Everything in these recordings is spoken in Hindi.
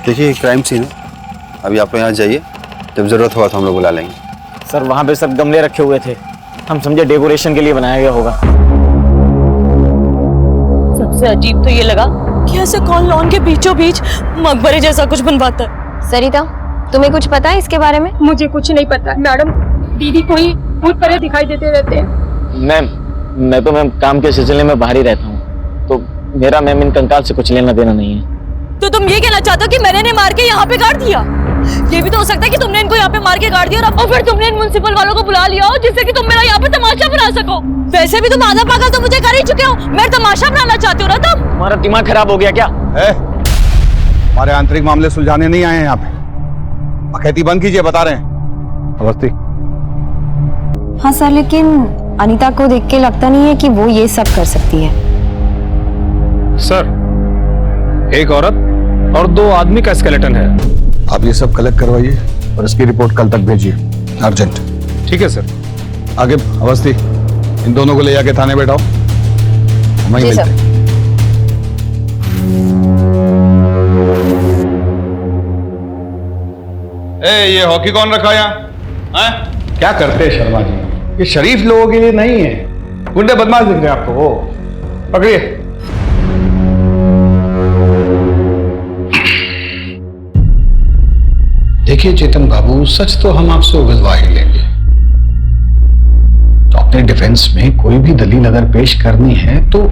देखिए क्राइम सीन है, अभी आप यहाँ जाइए, जब ज़रूरत होगा तो हम लोग बुला लेंगे। सर वहाँ पे सब गमले रखे हुए थे, हम समझे डेकोरेशन के लिए बनाया गया होगा। सबसे अजीब तो ये लगा कि ऐसे कौन लॉन के बीचों बीच मकबरे जैसा कुछ बनवाता है। सरिता, तुम्हें कुछ पता है इसके बारे में? मुझे कुछ नहीं पता मैडम, दीदी को ही भूत प्रेत दिखाई देते रहते हैं। मैम, मैं तो मैम काम के सिलसिले में बाहर ही रहता हूँ, तो मेरा मैम इन कंकाल से कुछ लेना देना नहीं है। तो तुम ये कहना चाहते हो कि मैंने मार के यहाँ पे गाड़ दिया? ये भी तो हो सकता है कि तुमने इनको यहाँ पे मार के गाड़ दिया और फिर तुमने इन म्युनिसिपल वालों को बुला लिया हो जिससे कि तुम मेरा यहाँ पे तमाशा बना सको। वैसे भी तुम आधा पागल तो मुझे कर ही चुके हो, मैं तमाशा बनाना चाहते हो ना तुम? तुम्हारा दिमाग खराब हो गया क्या? हमारे आंतरिक मामले सुलझाने नहीं आए हैं यहाँ पे। अखैती बंद कीजिए, बता रहे हैं। अवस्थी। हाँ सर, लेकिन अनीता को देख के लगता नहीं है कि वो ये सब कर सकती है। सर, एक औरत और 2 आदमी का स्केलेटन है। आप ये सब कलेक्ट करवाइए और इसकी रिपोर्ट कल तक भेजिए, अर्जेंट। ठीक है सर। आगे अवस्थी, इन दोनों को ले जाके थाने बैठाओ, वहीं जी मिलते सर। हैं। ये हॉकी कौन रखा यहाँ? क्या करते हैं शर्मा जी, ये शरीफ लोगों के लिए नहीं है। गुंडे बदमाश दिख रहे हैं आपको, वो पकड़िए। देखिए चेतन बाबू, सच तो हम आपसे उगलवा ही लेंगे, तो अपने डिफेंस में कोई भी दलील अगर पेश करनी है तो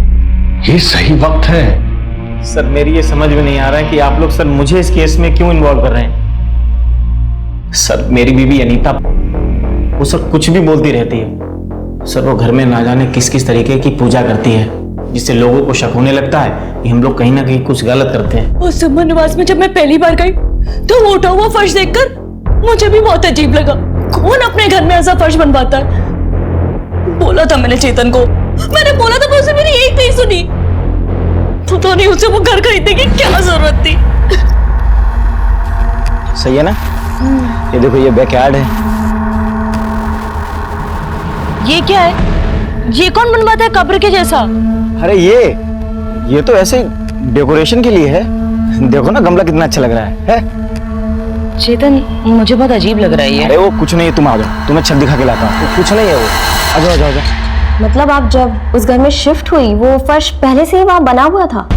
ये सही वक्त है। सर मेरी ये समझ में नहीं आ रहा है कि आप लोग सर मुझे इस केस में क्यों इन्वॉल्व कर रहे हैं। सर मेरी बीवी अनीता, वो सर कुछ भी बोलती रहती है। सर वो घर में ना जाने किस किस तरीके की पूजा करती है, जिससे लोगों को शक होने लगता है कि हम लोग कहीं ना कहीं कुछ गलत करते हैं। उस सुमन निवास में जब मैं पहली बार गई तो वो उठा हुआ फर्श देखकर मुझे भी बहुत अजीब लगा। कौन अपने घर में ऐसा फर्श बनवाता है? बोला था मैंने चेतन को, मैंने बोला था, उसने मेरी एक नहीं सुनी। तो नहीं उसे वो घर खरीदने की क्या जरूरत थी? सही है ना? ये देखो, ये बैकयार्ड है। ये क्या है? ये कौन बनवाता है कब्र के जैसा? अरे ये तो ऐसे डेकोरेशन के लिए है। देखो ना गमला कितना अच्छा लग रहा है? चेतन, मुझे बहुत अजीब लग रहा है ये। अरे वो कुछ नहीं है, तुम आ जाओ, तुम्हें छत दिखा के लाता हूँ। कुछ नहीं है वो, आ जाओ आ जाओ आ जाओ। मतलब आप जब उस घर में शिफ्ट हुई, वो फर्श पहले से ही वहां बना हुआ था?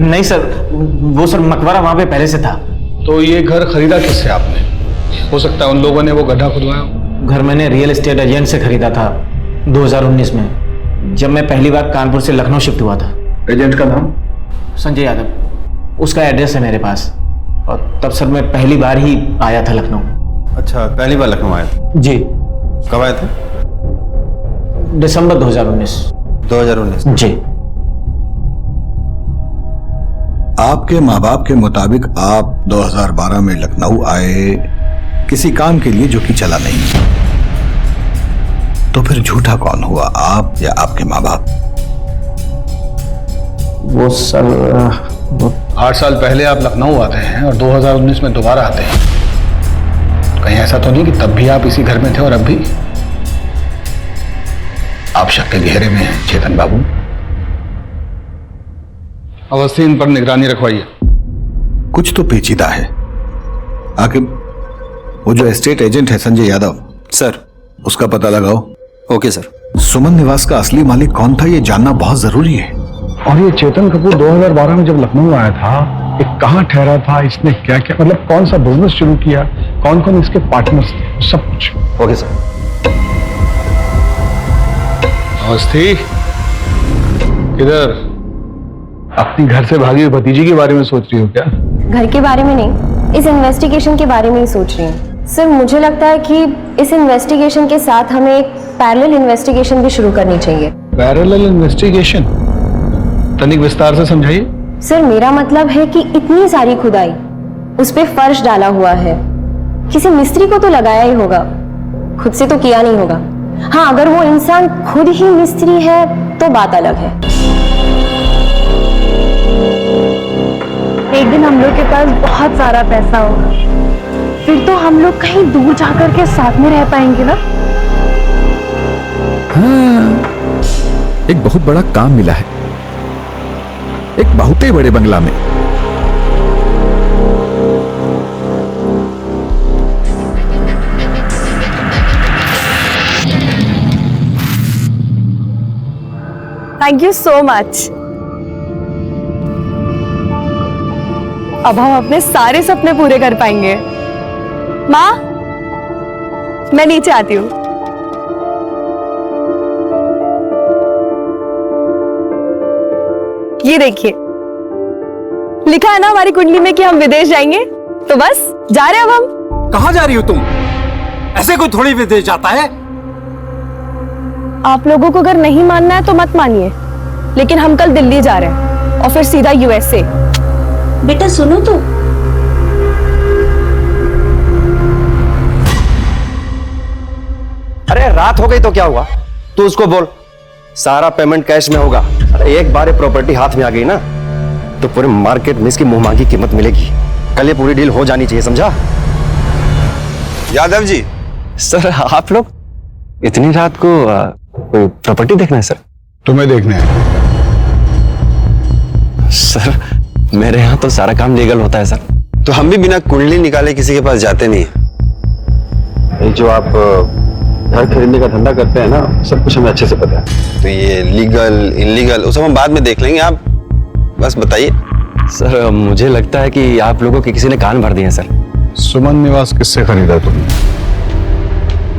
नहीं सर, वो सर मकबरा वहां पे पहले से था। तो ये घर खरीदा किससे आपने? हो सकता है उन लोगों ने वो गड्ढा खुदवाया हो। घर मैंने रियल एस्टेट एजेंट से खरीदा था 2019 में, जब मैं पहली बार कानपुर से लखनऊ शिफ्ट हुआ था। एजेंट का नाम? संजय यादव, उसका एड्रेस है मेरे पास। और तब सर मैं पहली बार ही आया था लखनऊ। अच्छा, पहली बार लखनऊ आए थे? जी। कब आए थे? दिसंबर 2019। 2019। जी। आपके माँ बाप के मुताबिक आप 2012 में लखनऊ आए किसी काम के लिए जो कि चला नहीं, तो फिर झूठा कौन हुआ, आप या आपके माँ बाप? वो सर 8 साल पहले आप लखनऊ आते हैं और 2019 में दोबारा आते हैं। कहीं ऐसा तो नहीं कि तब भी आप इसी घर में थे और अब भी? आप शक के घेरे में हैं चेतन बाबू। अवस्थी, इन पर निगरानी रखवाइए। कुछ तो पेचीदा है। आखिर वो जो एस्टेट एजेंट है संजय यादव, सर। उसका पता लगाओ। Okay sir. सुमन निवास का असली मालिक कौन था, ये जानना बहुत जरूरी है। और ये चेतन कपूर 2012 में जब लखनऊ आया था, ये कहाँ ठहरा था, इसने क्या क्या, मतलब कौन सा बिजनेस शुरू किया, कौन कौन इसके पार्टनर्स थे, सब कुछ। Okay sir. अवस्थी, किधर? अपनी घर से भागी हुई भतीजी के बारे में सोच रही हो क्या? घर के बारे में नहीं, इस इन्वेस्टिगेशन के बारे में ही सोच रही हूँ। सर मुझे लगता है कि इस इन्वेस्टिगेशन के साथ हमें एक पैरेलल इन्वेस्टिगेशन भी शुरू करनी चाहिए। Parallel investigation? तनिक विस्तार से समझाइए। सर मेरा मतलब है कि इतनी सारी खुदाई, उस पे फर्श डाला हुआ है, किसी मिस्त्री को तो लगाया ही होगा, खुद से तो किया नहीं होगा। हाँ, अगर वो इंसान खुद ही मिस्त्री है तो बात अलग है। एक दिन हम लोग के पास बहुत सारा पैसा होगा, फिर तो हम लोग कहीं दूर जाकर के साथ में रह पाएंगे ना। हाँ, एक बहुत बड़ा काम मिला है। एक बहुत ही बड़े बंगला में। Thank you so much. अब हम अपने सारे सपने पूरे कर पाएंगे। माँ, मैं नीचे आती हूँ। ये देखिए, लिखा है ना हमारी कुंडली में कि हम विदेश जाएंगे, तो बस जा रहे हैं अब हम। कहाँ जा रही हो तुम? ऐसे कोई थोड़ी विदेश जाता है। आप लोगों को अगर नहीं मानना है तो मत मानिए, लेकिन हम कल दिल्ली जा रहे हैं और फिर सीधा यूएसए। बेटा सुनो तो, अरे रात हो गई तो क्या हुआ? तू उसको बोल सारा पेमेंट कैश में होगा। अरे एक बार ये प्रॉपर्टी हाथ में आ गई ना तो पूरे मार्केट में इसकी मुंहमांगी कीमत मिलेगी। कल ये पूरी डील हो जानी चाहिए, समझा? यादव जी, सर आप लोग इतनी रात को कोई प्रॉपर्टी देखना है सर? तुम्हें देखने हैं। सर मेरे यहाँ तो सारा काम लीगल होता है सर। तो हम भी बिना कुंडली निकाले किसी के पास जाते नहीं। ये जो आप घर खरीदने का धंधा करते हैं ना, सब कुछ हमें अच्छे से पता है। तो ये लीगल इनलीगल वो सब हम बाद में देख लेंगे, आप बस बताइए। सर मुझे लगता है कि आप लोगों के किसी ने कान भर दिए हैं सर। सुमन निवास किससे खरीदा तुमने?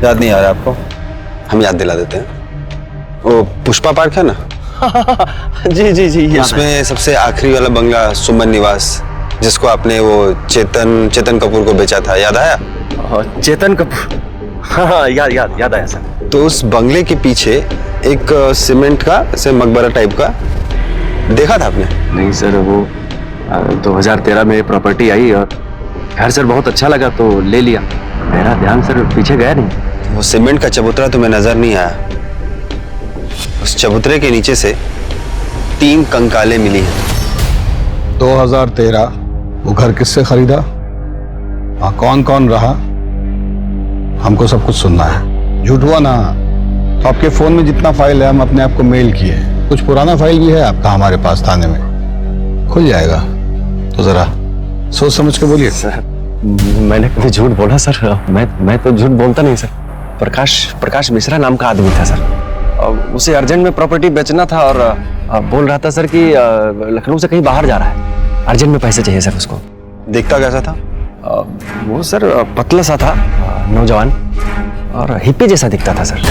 याद नहीं आ रहा आपको? हम याद दिला देते हैं। वो पुष्पा पार्क है ना? जी जी जी, उसमें सबसे आखिरी वाला बंगला सुमन निवास, जिसको आपने वो चेतन कपूर को बेचा था, याद आया? चेतन कपूर, हाँ याद आया सर। तो उस बंगले के पीछे एक सीमेंट का से मकबरा टाइप का देखा था आपने? नहीं सर, वो 2013 में प्रॉपर्टी आई और घर सर बहुत अच्छा लगा तो ले लिया। मेरा ध्यान सर पीछे गया नहीं। वो सीमेंट का चबूतरा तुम्हें नजर नहीं आया? उस चबूतरे के नीचे से 3 कंकालें मिली हैं। 2013 वो घर किससे खरीदा? कौन कौन रहा? हमको सब कुछ सुनना है। झूठ हुआ ना तो आपके फोन में जितना फाइल है हम अपने आप को मेल किए। कुछ पुराना फाइल भी है आपका हमारे पास थाने में, खुल जाएगा। तो जरा सोच समझ के बोलिए। सर मैंने कभी झूठ बोला सर? मैं तो झूठ बोलता नहीं सर। प्रकाश मिश्रा नाम का आदमी था सर, उसे अर्जेंट में प्रॉपर्टी बेचना था और बोल रहा था सर कि लखनऊ से कहीं बाहर जा रहा है, अर्जेंट में पैसे चाहिए सर उसको। दिखता कैसा था? वो सर पतला सा था, नौजवान और हिप्पी जैसा दिखता था सर।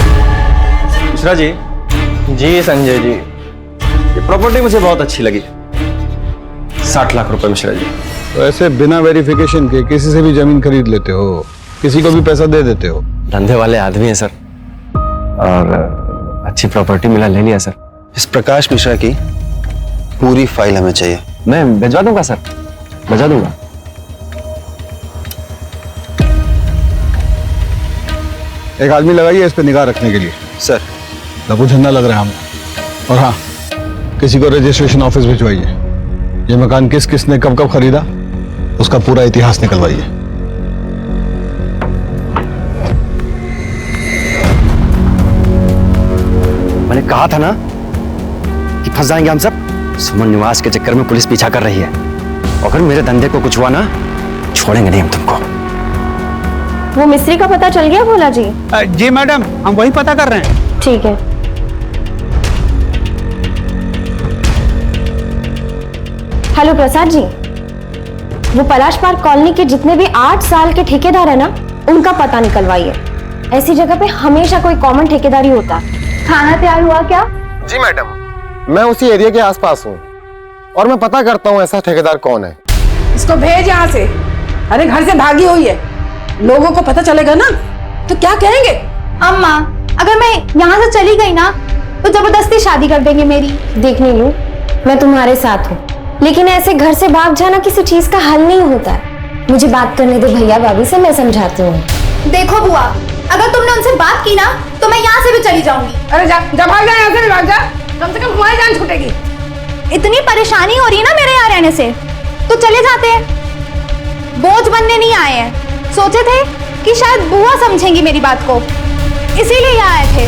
मिश्रा जी, जी संजय जी, ये प्रॉपर्टी मुझे बहुत अच्छी लगी। 60 लाख रुपए मिश्रा जी। तो ऐसे बिना वेरिफिकेशन के किसी से भी जमीन खरीद लेते हो, किसी को भी पैसा दे देते हो? धंधे वाले आदमी है सर और अच्छी प्रॉपर्टी मिला, ले लिया सर। इस प्रकाश मिश्रा की पूरी फाइल हमें चाहिए। मैं भिजवा दूंगा सर, भिजवा दूंगा। एक आदमी लगाइए इस पे निगाह रखने के लिए। सर लघु झंडा लग रहा है हमें। और हाँ, किसी को रजिस्ट्रेशन ऑफिस भिजवाइए। ये मकान किसने कब कब खरीदा उसका पूरा इतिहास निकलवाइए। मैंने कहा था ना कि फंस जाएंगे हम सब। सुमन निवास के चक्कर में पुलिस पीछा कर रही है। अगर मेरे धंधे को कुछ हुआ ना, छोड़ेंगे नहीं हम तुमको। वो मिस्त्री का पता चल गया भोला जी? जी मैडम, हम वही पता कर रहे हैं। ठीक है। हेलो प्रसाद जी, वो पलाश पार्क कॉलोनी के जितने भी 8 साल के ठेकेदार है ना, उनका पता निकलवाइए। ऐसी जगह पे हमेशा कोई कॉमन ठेकेदारी होता। खाना तैयार हुआ क्या? जी मैडम, मैं उसी एरिया के आसपास हूँ और मैं पता करता हूँ ऐसा ठेकेदार कौन है। इसको भेज यहाँ से। अरे घर से भागी हुई है, लोगों को पता चलेगा ना तो क्या कहेंगे? अम्मा, अगर मैं यहाँ से चली गई ना तो जबरदस्ती शादी कर देंगे मेरी। देख नीलू, मैं तुम्हारे साथ हूँ, लेकिन ऐसे घर से भाग जाना किसी चीज का हल नहीं होता है। मुझे बात करने दो भैया भाभी से, मैं समझाती हूँ। देखो बुआ, अगर तुमने उनसे बात की ना तो मैं यहाँ से भी चली जाऊंगी। अरे जा भाग जा, यहाँ से भी भाग जा, कम से कम तुम्हारी जान छूटेगी। इतनी परेशानी हो रही है ना मेरे यहाँ रहने से, तो चले जाते हैं। बोझ बनने नहीं आए हैं। सोचे थे कि शायद बुआ समझेंगी मेरी बात को, इसीलिए यहाँ आए थे।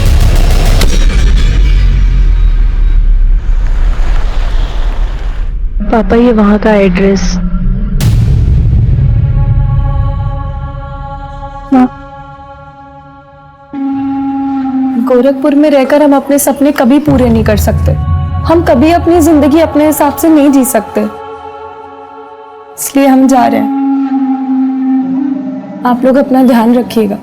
पापा ये वहां का एड्रेस। गोरखपुर में रहकर हम अपने सपने कभी पूरे नहीं कर सकते। हम कभी अपनी जिंदगी अपने हिसाब से नहीं जी सकते, इसलिए हम जा रहे हैं। आप लोग अपना ध्यान रखिएगा।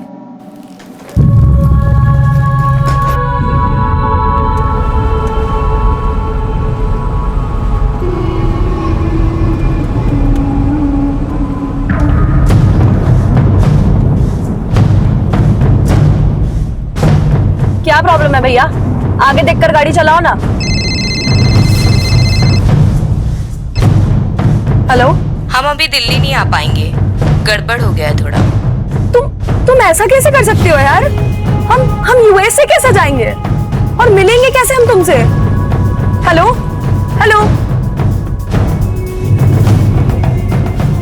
क्या प्रॉब्लम है भैया? आगे देखकर गाड़ी चलाओ ना। हेलो, हम अभी दिल्ली नहीं आ पाएंगे, गड़बड़ हो गया है थोड़ा। तुम ऐसा कैसे कर सकती हो यार? हम यूएसए कैसे जाएंगे और मिलेंगे कैसे हम तुमसे? हेलो हेलो,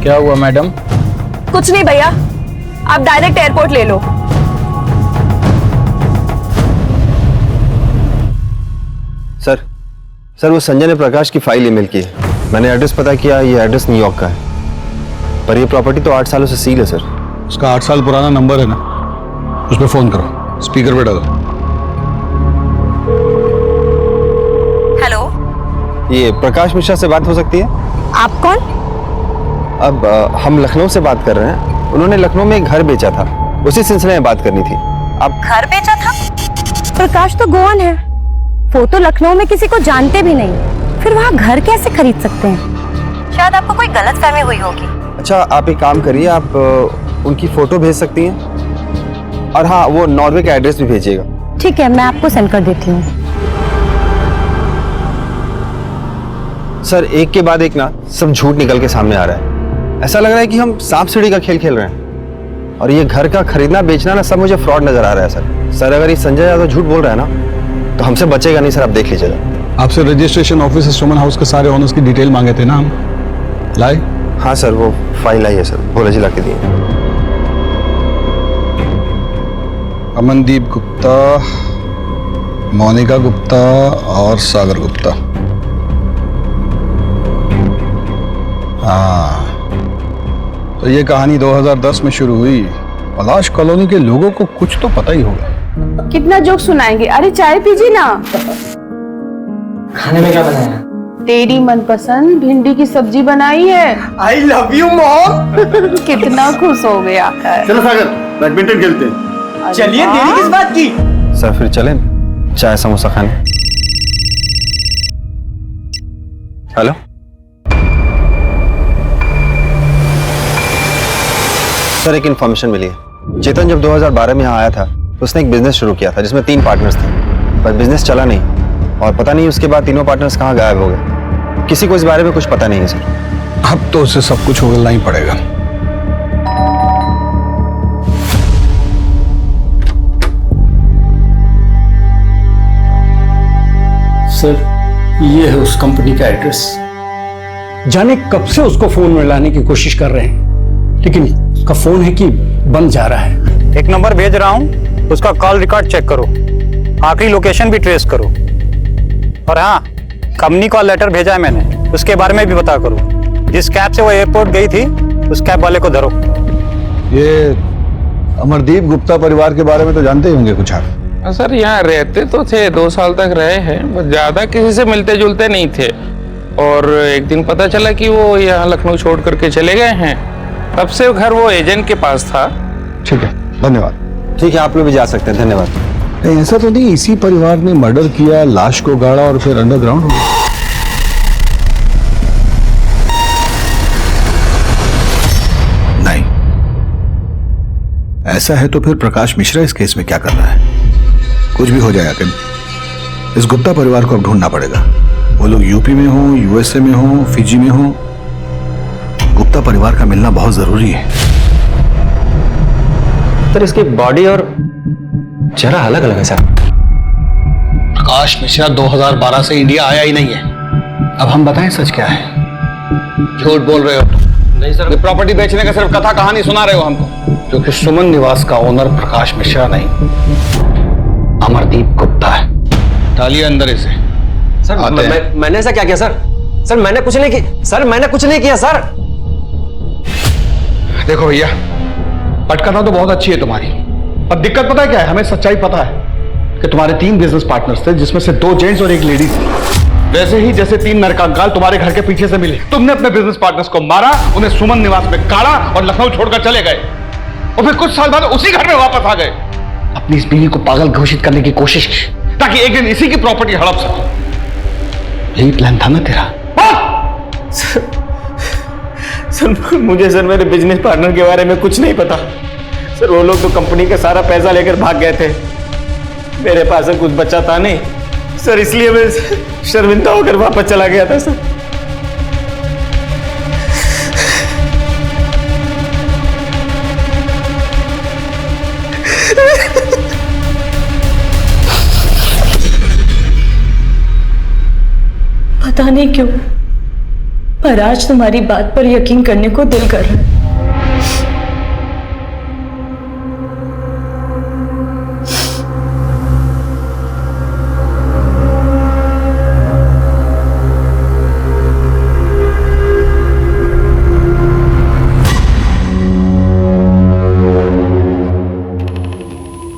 क्या हुआ मैडम? कुछ नहीं भैया, आप डायरेक्ट एयरपोर्ट ले लो। सर वो संजय ने प्रकाश की फाइल ईमेल की है। मैंने एड्रेस पता किया, ये एड्रेस न्यूयॉर्क का है, पर ये प्रॉपर्टी तो 8 सालों से सील है सर। उसका 8 साल पुराना नंबर है ना, उस पर फोन करो, स्पीकर पे डालो। हेलो, ये प्रकाश मिश्रा से बात हो सकती है? आप कौन? अब हम लखनऊ से बात कर रहे हैं। उन्होंने लखनऊ में एक घर बेचा था, उसी सिलसिले में बात करनी थी। आप घर बेचा था? प्रकाश तो गोवन है, वो तो लखनऊ में किसी को जानते भी नहीं, फिर वहाँ घर कैसे खरीद सकते हैं? शायद आपको कोई गलतफहमी हुई होगी। अच्छा, आप एक काम करिए, आप उनकी फोटो भेज सकती हैं, और हाँ, वो नॉर्वे का एड्रेस भी भेजिएगा। ठीक है, मैं आपको सेंड कर देती हूँ। सर, एक के बाद एक ना सब झूठ निकल के सामने आ रहा है। ऐसा लग रहा है कि हम सांप सीढ़ी का खेल खेल रहे हैं, और ये घर का खरीदना बेचना ना सब मुझे फ्रॉड नजर आ रहा है सर। अगर ये संजय यादव झूठ बोल रहा है ना, तो हमसे बचेगा नहीं सर, आप देख लीजिएगा। आपसे रजिस्ट्रेशन ऑफिस सुमन हाउस के सारे ओनर्स की डिटेल मांगे थे ना हम, लाए? हाँ सर, वो फाइल आई है सर, बोले जी ला के दिए। अमनदीप गुप्ता, मोनिका गुप्ता और सागर गुप्ता। हाँ, तो ये कहानी 2010 में शुरू हुई। पलाश कॉलोनी के लोगों को कुछ तो पता ही होगा। कितना जोक सुनाएंगे? अरे चाय पीजिए ना। खाने में क्या बनाया? तेरी मनपसंद भिंडी की सब्जी बनाई है। I love you mom. कितना खुश हो गया। चलो सागर, बैडमिंटन खेलते हैं। चलिए, देरी किस बात की? सर फिर चलें चाय समोसा खाने। हेलो, सर एक इन्फॉर्मेशन मिली है। चेतन जब 2012 में यहाँ आया था तो उसने एक बिजनेस शुरू किया था जिसमें 3 पार्टनर्स थे, पर बिजनेस चला नहीं, और पता नहीं उसके बाद तीनों पार्टनर्स कहाँ गायब हो गए। किसी को इस बारे में कुछ पता नहीं है सर। अब तो उसे सब कुछ उगलना ही पड़ेगा। सर, ये है उस कंपनी का एड्रेस। जाने कब से उसको फोन में लाने की कोशिश कर रहे हैं, लेकिन उसका फोन है कि बंद जा रहा है। एक नंबर भेज रहा हूं, उसका कॉल रिकॉर्ड चेक करो, आखिरी लोकेशन भी ट्रेस करो, और हाँ, कंपनी कॉल लेटर भेजा है मैंने, उसके बारे में भी पता करो। जिस कैब से वो एयरपोर्ट गई थी उस कैब वाले को धरो। ये अमरदीप गुप्ता परिवार के बारे में तो जानते ही होंगे कुछ आप? सर यहाँ रहते तो थे, 2 साल तक रहे हैं, बस ज्यादा किसी से मिलते जुलते नहीं थे, और एक दिन पता चला कि वो यहाँ लखनऊ छोड़ करके चले गए हैं। तब से घर वो एजेंट के पास था। ठीक है, धन्यवाद। ठीक है, आप लोग भी जा सकते हैं, धन्यवाद। नहीं, ऐसा तो नहीं इसी परिवार ने मर्डर किया, लाश को गाड़ा और फिर अंडरग्राउंड हो गया? नहीं, ऐसा है तो फिर प्रकाश मिश्रा इस केस में क्या कर रहा है? कुछ भी हो जाए आखिर, इस गुप्ता परिवार को अब ढूंढना पड़ेगा। वो लोग यूपी में हो, यूएसए में हो, फिजी में हो, गुप्ता परिवार का मिलना बहुत जरूरी है। सर इसकी बॉडी और चेहरा अलग अलग है सर। प्रकाश मिश्रा 2012 से इंडिया आया ही नहीं है। अब हम बताएं सच क्या है? झूठ बोल रहे हो तुम। नहीं सर, प्रॉपर्टी बेचने का सिर्फ कथा कहानी सुना रहे हो हमको। क्योंकि सुमन निवास का ओनर प्रकाश मिश्रा नहीं, अमरदीप गुप्ता है। डालिए अंदर इसे। सर मैंने ऐसा क्या किया सर? सर मैंने कुछ नहीं किया सर, मैंने कुछ नहीं किया सर। देखो भैया, पटकथा तो बहुत अच्छी है तुम्हारी, पर दिक्कत पता है क्या है? हमें सच्चाई पता है कि तुम्हारे 3 बिजनेस पार्टनर्स थे, जिसमें से 2 जेंट्स और 1 लेडी थी। वैसे ही जैसे 3 नरकंकाल तुम्हारे घर के पीछे से मिले, तुमने अपने बिजनेस पार्टनर्स को मारा, उन्हें सुमन निवास में काढ़ा और लखनऊ छोड़कर चले गए, और फिर कुछ साल बाद उसी घर में वापस आ गए। अपनी इस बीवी को पागल घोषित करने की कोशिश की ताकि एक दिन इसी की प्रॉपर्टी हड़प सको। यही प्लान था ना तेरा? सर मुझे सर मेरे बिजनेस पार्टनर के बारे में कुछ नहीं पता सर। वो लोग तो कंपनी का सारा पैसा लेकर भाग गए थे, मेरे पास कुछ बचा था नहीं सर, इसलिए मैं शर्मिंदा होकर वापस चला गया था सर। पता नहीं क्यों, पर आज तुम्हारी बात पर यकीन करने को दिल कर रहा है।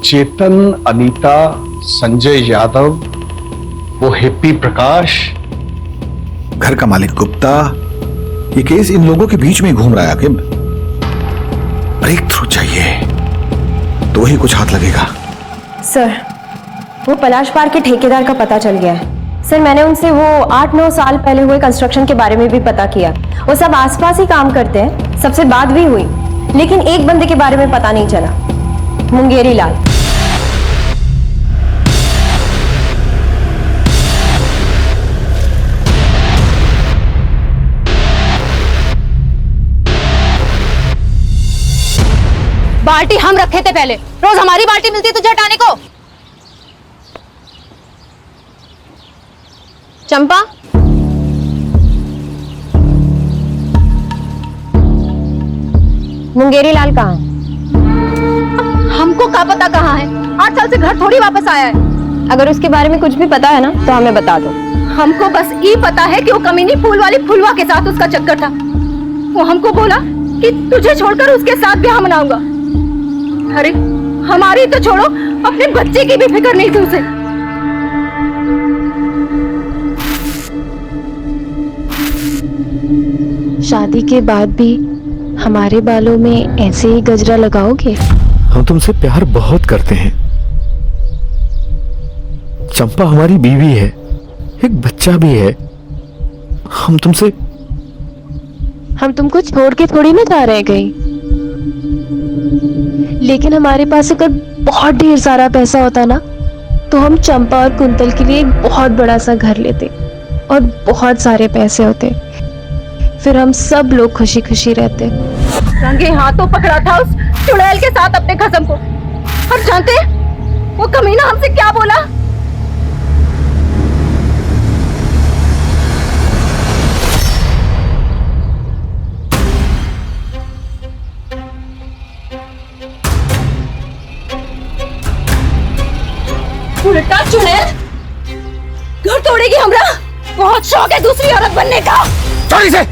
चेतन, अनीता, संजय यादव, वो हिप्पी प्रकाश, घर का मालिक गुप्ता, ये केस इन लोगों के बीच में घूम रहा है। आकिब, ब्रेक थ्रू चाहिए तो ही कुछ हाथ लगेगा। सर, वो पलाश पार्क के ठेकेदार का पता चल गया है। सर, मैंने उनसे वो 8-9 साल पहले हुए कंस्ट्रक्शन के बारे में भी पता किया। वो सब आसपास ही काम करते हैं, सबसे बात भी हुई, लेकिन एक बंदे के बारे में पता नहीं चला, मुंगेरी लाल। बाल्टी हम रखे थे पहले, रोज हमारी बाल्टी मिलती है तुझे हटाने को। चंपा, मुंगेरी लाल कहाँ है? हमको क्या पता कहाँ है, 8 साल से घर थोड़ी वापस आया है। अगर उसके बारे में कुछ भी पता है ना तो हमें बता दो। हमको बस ये पता है कि वो कमीनी फूल वाली फुलवा के साथ उसका चक्कर था। वो हमको बोला कि तुझे छोड़कर उसके साथ ब्याह मनाऊंगा। अरे हमारी तो छोड़ो, अपने बच्चे की भी फिक्र नहीं थी उसे। शादी के बाद भी हमारे बालों में ऐसे ही गजरा लगाओगे? हम तुमसे प्यार बहुत करते हैं। चंपा हमारी बीवी है, एक बच्चा भी है। हम तुमको छोड़ के थोड़ी ना जा रहे कहीं। लेकिन हमारे पास अगर बहुत ढेर सारा पैसा होता ना तो हम चंपा और कुंतल के लिए एक बहुत बड़ा सा घर लेते और बहुत सारे पैसे होते, फिर हम सब लोग खुशी खुशी रहते। रंगे हाथों पकड़ा था उस चुड़ैल के साथ अपने कसम को। और जानते वो कमीना हमसे क्या बोला? उल्टा चुड़ैल घर तोड़ेगी हमरा। बहुत शौक है दूसरी औरत बनने का। चोरी से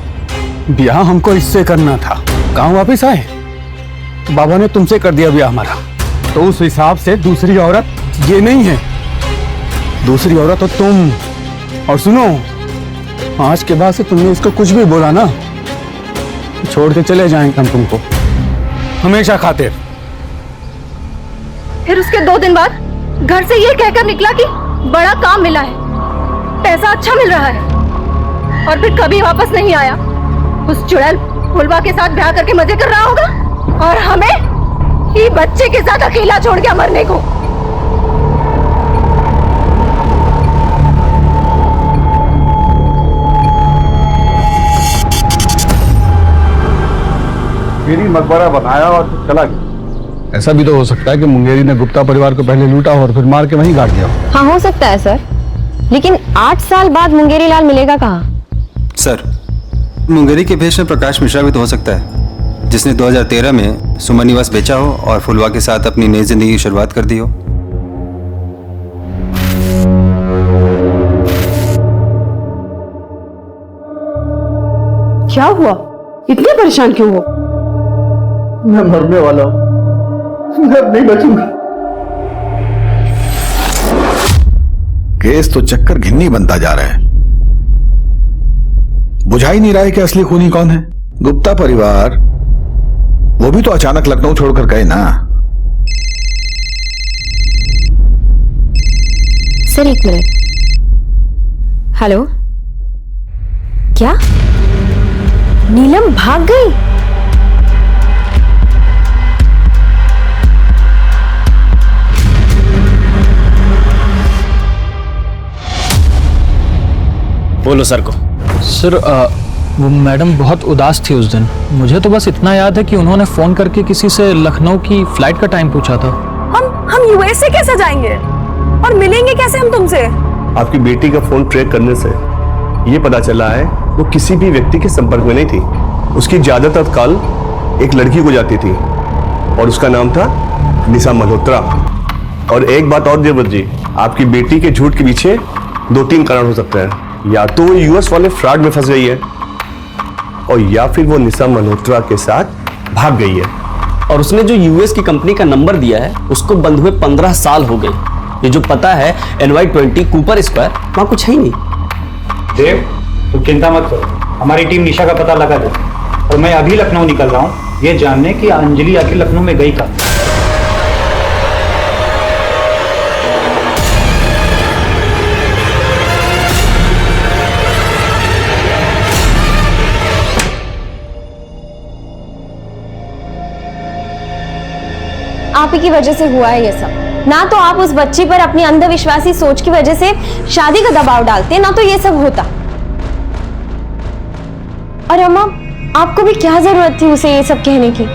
ब्याह हमको इससे करना था। गांव वापस आए तो बाबा ने तुमसे कर दिया ब्याह हमारा, तो उस हिसाब से दूसरी औरत ये नहीं है, दूसरी औरत तो तुम। और सुनो, आज के बाद से तुमने इसको कुछ भी बोला ना, छोड़ के चले जाएंगे हम तुमको हमेशा खातिर। फिर उसके 2 दिन बाद घर से ये कहकर निकला कि बड़ा काम मिला है, पैसा अच्छा मिल रहा है, और फिर कभी वापस नहीं आया। उस चुड़ैल फुलवा के साथ ब्याह करके मजे कर रहा होगा, और हमें ये बच्चे के साथ अकेला छोड़ के मरने को। मेरी मकबरा बनाया और फिर चला गया। ऐसा भी तो हो सकता है कि मुंगेरी ने गुप्ता परिवार को पहले लूटा और फिर मार के वहीं गाड़ दिया। हाँ, हो सकता है सर, लेकिन 8 साल बाद मुंगेरी लाल मिलेगा कहाँ? सर, मुंगेरी के भेष में प्रकाश मिश्रा भी तो हो सकता है, जिसने 2013 में सुमन निवास बेचा हो और फुलवा के साथ अपनी नई जिंदगी की शुरुआत कर दी हो। क्या हुआ? इतने परेशान क्यों हो? मैं मरने वाला हूं, मैं अब नहीं बचूंगा। केस तो चक्कर घिन्नी बनता जा रहा है। बुझा ही नहीं रहा है कि असली खूनी कौन है। गुप्ता परिवार, वो भी तो अचानक लखनऊ छोड़कर गए ना। सर एक मिनट। हेलो, क्या नीलम भाग गई? बोलो सर को। सर वो मैडम बहुत उदास थी उस दिन। मुझे तो बस इतना याद है कि उन्होंने फोन करके किसी से लखनऊ की फ्लाइट का टाइम पूछा था। हम यूएसए कैसे जाएंगे और मिलेंगे कैसे हम तुमसे? आपकी बेटी का फोन ट्रैक करने से ये पता चला है वो किसी भी व्यक्ति के संपर्क में नहीं थी। उसकी ज्यादातर कॉल एक लड़की को जाती थी और उसका नाम था निशा मल्होत्रा। और एक बात और देवव्रत जी, आपकी बेटी के झूठ के पीछे 2-3 कारण हो सकते हैं। या तो वो यूएस वाले फ्रॉड में फंस गई है और या फिर वो निशा मल्होत्रा के साथ भाग गई है। और उसने जो यूएस की कंपनी का नंबर दिया है उसको बंद हुए 15 साल हो गए। ये जो पता है NY20 कूपर स्क्वायर, वहां कुछ है ही नहीं। देव, तुम चिंता मत करो, हमारी टीम निशा का पता लगा दे। और मैं अभी लखनऊ निकल रहा हूँ ये जानने कि अंजलि आखिर लखनऊ में गई कब। आप ही की वजह से हुआ है ये सब। ना तो आप उस बच्ची पर अपनी अंधविश्वासी सोच की वजह से शादी का दबाव डालते, ना तो ये सब होता। और अम्मा, आपको भी क्या जरूरत थी उसे ये सब कहने की?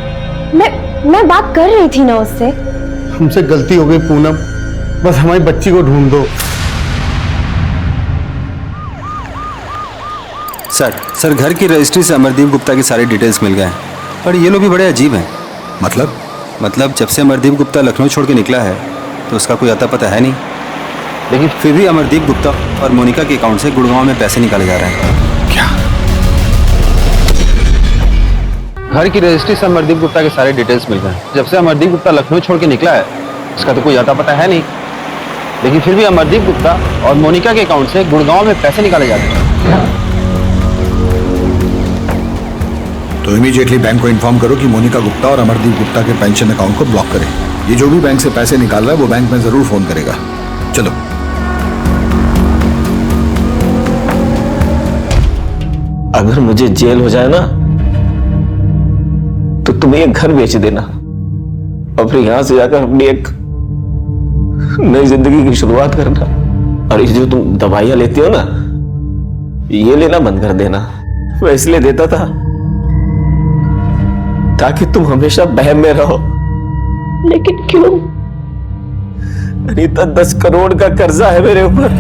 मैं बात कर रही थी ना उससे। हमसे गलती हो गई पूनम, बस हमारी बच्ची को ढूंढ दो। सर घर की रजिस्ट्री से अमरदीप गुप्ता की सारी डिटेल्स मिल गए हैं, पर ये लोग भी बड़े अजीब हैं। मतलब जब से अमरदीप गुप्ता लखनऊ छोड़ के निकला है तो उसका कोई अता पता है नहीं, लेकिन फिर भी अमरदीप गुप्ता और मोनिका के अकाउंट से गुड़गांव में पैसे निकाले जा रहे हैं। क्या? घर की रजिस्ट्री से अमरदीप गुप्ता के सारे डिटेल्स मिल गए। जब से अमरदीप गुप्ता लखनऊ छोड़ के निकला है उसका तो कोई अता पता है नहीं, लेकिन फिर भी अमरदीप गुप्ता और मोनिका के अकाउंट से गुड़गांव में पैसे निकाले जाते हैं। तो इमीडिएटली बैंक को इन्फॉर्म करो कि मोनिका गुप्ता और अमरदीप गुप्ता के पेंशन अकाउंट को ब्लॉक करें। ये जो भी बैंक से पैसे निकाल रहा है वो बैंक में जरूर फोन करेगा। चलो। अगर मुझे जेल हो जाए ना तो तुम्हें ये घर बेच देना और फिर यहां से जाकर अपनी एक नई जिंदगी की शुरुआत करना। और ये जो तुम दवाइयां लेती हो ना, ये लेना बंद कर देना। मैं इसलिए देता था ताकि तुम हमेशा बहम में रहो, लेकिन क्यों? अनीता, 10 करोड़ का कर्जा है मेरे ऊपर।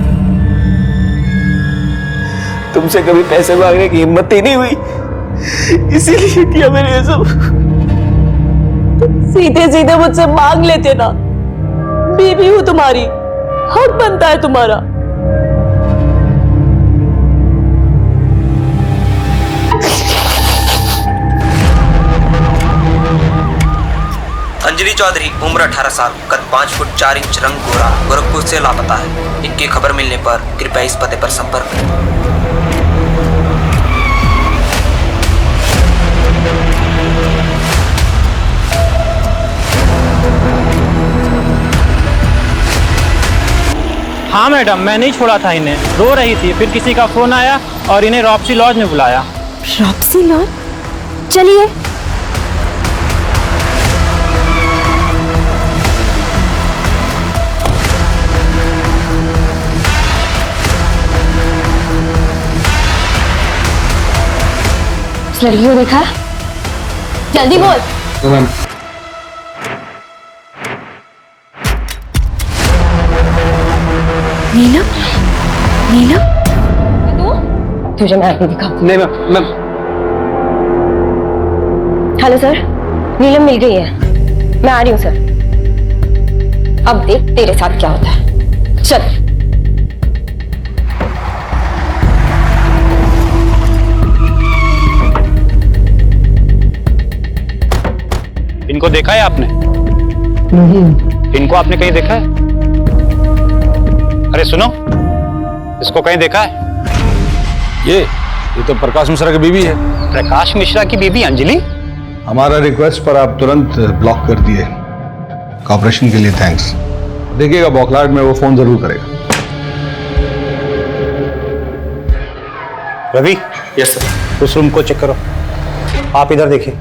तुमसे कभी पैसे मांगने की हिम्मत ही नहीं हुई, इसीलिए किया मैंने ये सब। सीधे सीधे मुझसे मांग लेते ना। बीवी हूं तुम्हारी, हक बनता है तुम्हारा। अंजलि चौधरी, उम्र 18 साल, कद 5 फुट 4 इंच, रंग गोरा, गोरखपुर से लापता है। इनकी खबर मिलने पर कृपया इस पते पर संपर्क करें। हाँ मैडम, मैं नहीं छोड़ा था इन्हें। रो रही थी, फिर किसी का फोन आया और इन्हें रॉप्सी लॉज में बुलाया। रॉप्सी लॉज? चलिए। लड़की को देखा? जल्दी बोल। नीलम, नीलम, तुझे मैं आगे दिखा। नहीं मैं हेलो सर, नीलम मिल गई है। मैं आ रही हूँ सर। अब देख तेरे साथ क्या होता है। चल। इनको देखा है आपने? नहीं। इनको आपने कहीं देखा है? अरे सुनो, इसको कहीं देखा है? ये तो प्रकाश मिश्रा की बीवी है। प्रकाश मिश्रा की बीवी अंजलि? हमारा रिक्वेस्ट पर आप तुरंत ब्लॉक कर दिए। कॉपरेशन के लिए थैंक्स। देखिएगा बौखलाहट में वो फोन जरूर करेगा। रवि। Yes sir. उस रूम को चेक करो। आप इधर देखिए।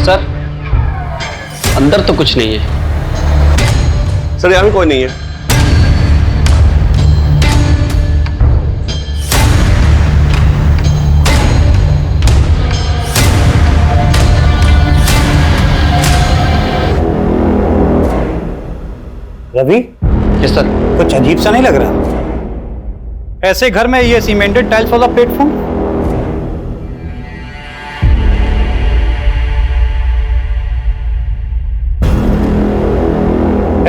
सर अंदर तो कुछ नहीं है। सर यहाँ भी कोई नहीं है। रवि? Yes sir. कुछ अजीब सा नहीं लग रहा? ऐसे घर में ये सीमेंटेड टाइल्स वाला प्लेटफॉर्म?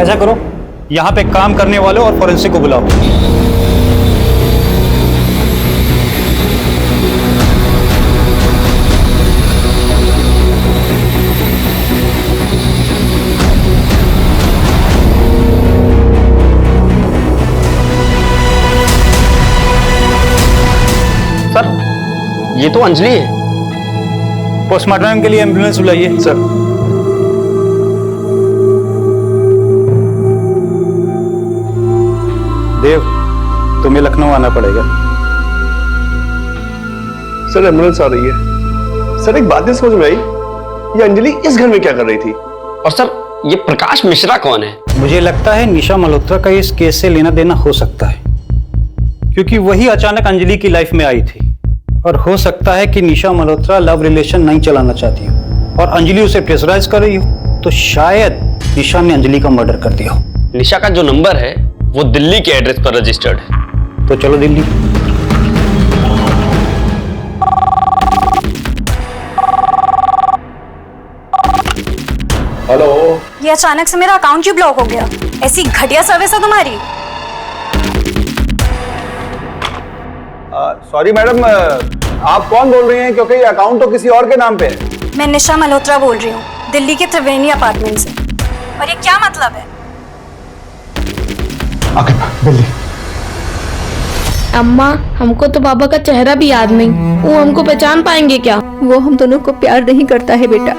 ऐसा करो, यहां पे काम करने वालों और फोरेंसिक को बुलाओ। सर ये तो अंजलि है। पोस्टमार्टम के लिए एम्बुलेंस बुलाइए। सर। देव, तुम्हें लखनऊ आना पड़ेगा। सर एम्बुलेंस आ रही है। सर एक बात नहीं समझ में आई, ये अंजलि इस घर में क्या कर रही थी? और सर ये प्रकाश मिश्रा कौन है? मुझे लगता है निशा मल्होत्रा का इस केस से लेना देना हो सकता है, क्योंकि वही अचानक अंजलि की लाइफ में आई थी। और हो सकता है कि निशा मल्होत्रा लव रिलेशन नहीं चलाना चाहती हो और अंजलि उसे प्रेशराइज कर रही हो, तो शायद निशा ने अंजलि का मर्डर कर दिया हो। निशा का जो नंबर है वो दिल्ली के एड्रेस पर रजिस्टर्ड है। तो चलो दिल्ली। हेलो। ये अचानक से मेरा अकाउंट क्यों ब्लॉक हो गया? ऐसी घटिया सर्विस है तुम्हारी। सॉरी मैडम, आप कौन बोल रही हैं? क्योंकि ये अकाउंट तो किसी और के नाम पे है। मैं निशा मल्होत्रा बोल रही हूँ, दिल्ली के त्रिवेणी अपार्टमेंट से। और ये क्या मतलब है? दिल्ली। अम्मा, हमको तो बाबा का चेहरा भी याद नहीं, वो हमको पहचान पाएंगे क्या? वो हम दोनों को प्यार नहीं करता है बेटा,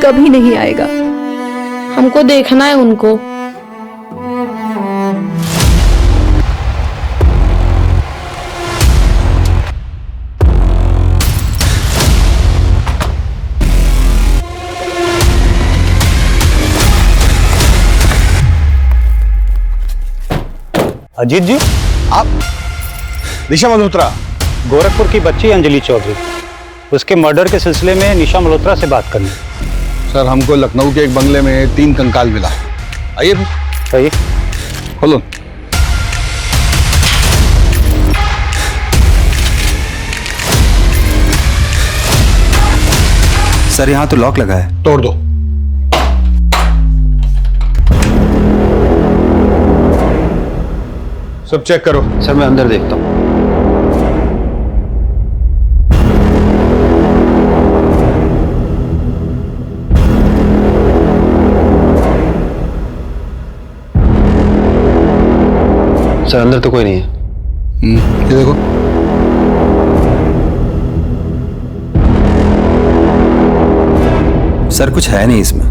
कभी नहीं आएगा। हमको देखना है उनको। अजीत जी, आप? निशा मल्होत्रा? गोरखपुर की बच्ची अंजलि चौधरी, उसके मर्डर के सिलसिले में निशा मल्होत्रा से बात करनी। सर हमको लखनऊ के एक बंगले में 3 कंकाल मिला। आइए फिर। आइए। खोलो। सर यहाँ तो लॉक लगा है। तोड़ दो। सब चेक करो। सर मैं अंदर देखता हूँ। सर अंदर तो कोई नहीं है। ये देखो। सर कुछ है नहीं इसमें।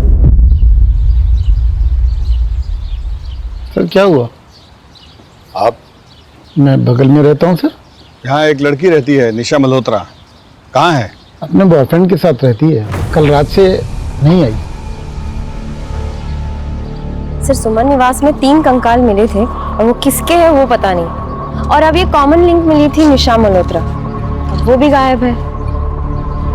सर क्या हुआ? आप? मैं बगल में रहता हूँ सर। यहाँ एक लड़की रहती है निशा मल्होत्रा, कहाँ है? अपने बॉयफ्रेंड के साथ रहती है, कल रात से नहीं आई। सर सुमन निवास में 3 कंकाल मिले थे और वो किसके हैं वो पता नहीं। और अब ये कॉमन लिंक मिली थी निशा मल्होत्रा, अब वो भी गायब है।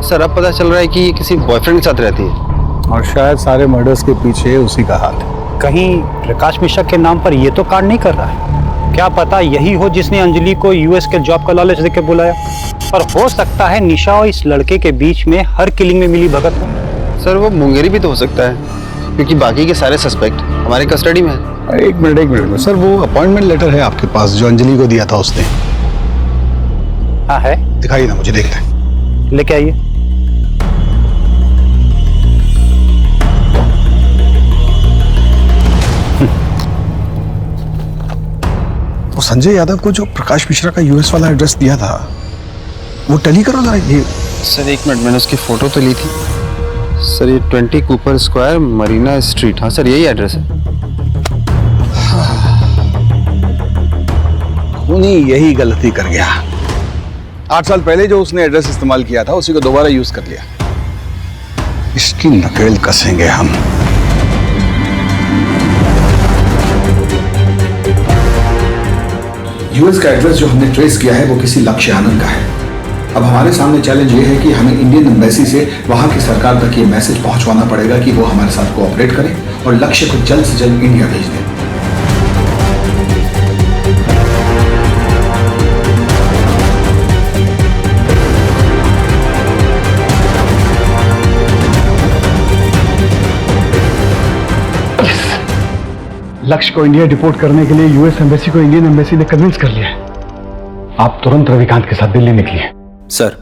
सर अब पता चल रहा है कि ये किसी बॉयफ्रेंड के साथ रहती है और शायद सारे मर्डर्स के पीछे उसी का हाथ है। कहीं प्रकाश मिश्रा के नाम पर ये तो कांड नहीं कर रहा है? क्या पता यही हो जिसने अंजलि को यूएस के जॉब का लालच देके बुलाया। और हो सकता है निशा और इस लड़के के बीच में हर किलिंग में मिली भगत हो। सर वो मुंगेरी भी तो हो सकता है, क्योंकि बाकी के सारे सस्पेक्ट हमारे कस्टडी में है। एक मिनट सर, वो अपॉइंटमेंट लेटर है आपके पास जो अंजलि को दिया था उसने? हाँ है। दिखाइए ना, मुझे देखना है। लेके आइए। वो संजय यादव को जो प्रकाश मिश्रा का यूएस वाला एड्रेस दिया था वो टैली करो जरा। ये सर एक मिनट, मैंने उसकी फोटो तो ली थी सर। ये 20 कूपर स्क्वायर मरीना स्ट्रीट, हाँ सर यही एड्रेस है। उन्हीं यही गलती कर गया। 8 साल पहले जो उसने एड्रेस इस्तेमाल किया था उसी को दोबारा यूज कर लिया। इसकी नकेल कसेंगे हम। यूएस का एड्रेस जो हमने ट्रेस किया है वो किसी लक्ष्य आनंद का है। अब हमारे सामने चैलेंज ये है कि हमें इंडियन एम्बेसी से वहां की सरकार तक ये मैसेज पहुंचवाना पड़ेगा कि वो हमारे साथ कोऑपरेट करें और लक्ष्य को जल्द से जल्द इंडिया भेज दें। लक्ष्य को इंडिया डिपोर्ट करने के लिए यूएस एम्बेसी को इंडियन एम्बेसी ने कन्विंस कर लिया है। आप तुरंत रविकांत के साथ दिल्ली निकलिए। सर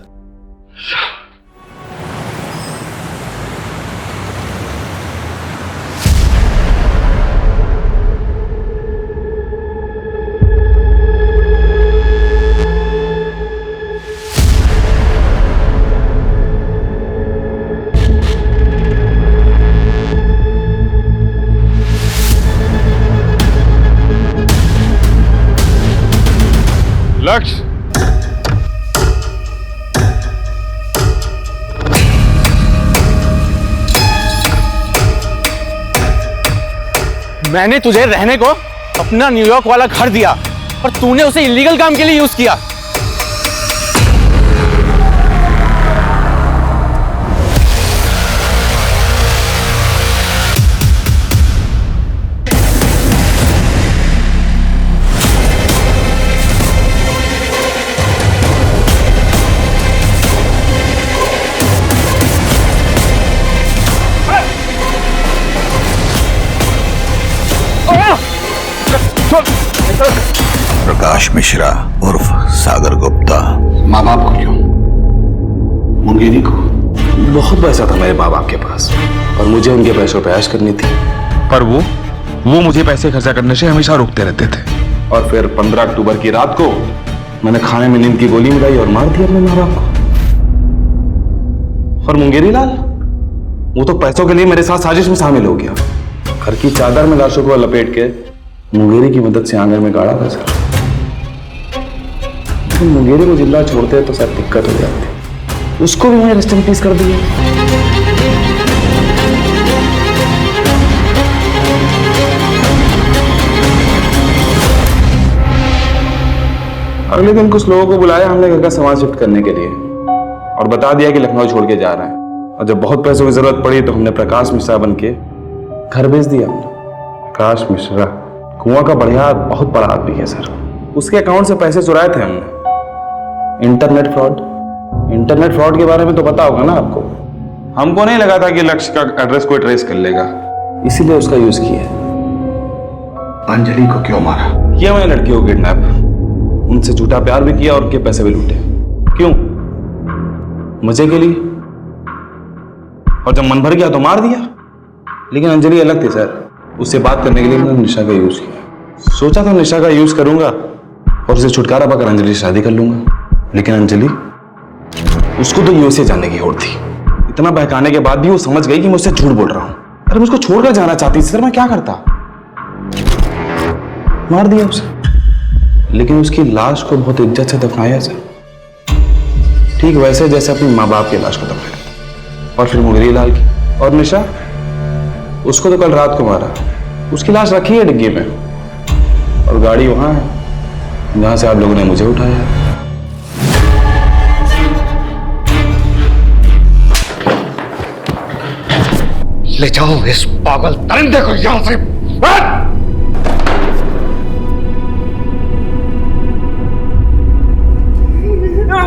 लक्ष्य, मैंने तुझे रहने को अपना न्यूयॉर्क वाला घर दिया और तूने उसे इलीगल काम के लिए यूज किया। प्रकाश मिश्रा उर्फ सागर गुप्ता। माँ बाप को क्यों? मुंगेरी को? बहुत पैसा था मेरे माँ बाप के पास और मुझे उनके पैसों पे ऐश करनी थी, पर वो मुझे पैसे खर्चा करने से हमेशा रोकते रहते थे। और फिर 15 अक्टूबर की रात को मैंने खाने में नींद की गोली मिलाई और मार दिया अपने माँ बाप को। और मुंगेरी लाल, वो तो पैसों के लिए मेरे साथ साजिश में शामिल हो गया। घर की चादर में लाशों को लपेट के मुंगेरी की मदद से आंगन में गाड़ा था सर। लेकिन मुंगेरी को जिंदा छोड़ते तो सर दिक्कत हो जाती। उसको भी मैंने रेस्ट इन पीस कर दिया। अगले दिन कुछ लोगों को बुलाया हमने घर का सामान शिफ्ट करने के लिए और बता दिया कि लखनऊ छोड़ के जा रहे हैं। और जब बहुत पैसों की जरूरत पड़ी तो हमने प्रकाश मिश्रा बन के घर भेज दिया। प्रकाश मिश्रा कुआं का बढ़िया बहुत बड़ा आदमी है सर। उसके अकाउंट से पैसे चुराए थे हमने। इंटरनेट फ्रॉड के बारे में तो पता होगा ना आपको। हमको नहीं लगा था कि लक्ष्य का एड्रेस कोई ट्रेस कर लेगा, इसीलिए उसका यूज किया। अंजलि को क्यों मारा? किया मैंने लड़की को किडनैप, उनसे झूठा प्यार भी किया और उनके पैसे भी लूटे। क्यों? मजे के लिए। और जब मन भर गया तो मार दिया। लेकिन अंजलि अलग थी सर। उससे बात करने के लिए मैंने निशा का यूज किया। सोचा था निशा का यूज करूंगा और उसे छुटकारा पाकर अंजलि से शादी कर लूंगा। लेकिन अंजलि, उसको तो यूएसए जाने की होड़ थी। इतना बहकाने के बाद भी वो समझ गई कि मैं उससे झूठ बोल रहा हूं। अरे मुझको छोड़कर जाना चाहती थी सर, मैं क्या करता? मार दिया उसे। लेकिन उसकी लाश को बहुत इज्जत से दफनाया सर, ठीक वैसे जैसे अपनी माँ बाप की लाश को दफनाया। और फिर मुंगेरी लाल की और निशा, उसको तो कल रात को मारा। उसकी लाश रखी है डिग्गी में और गाड़ी वहां है जहां से आप लोगों ने मुझे उठाया। ले जाओ इस पागल दरिंदे को यहां से।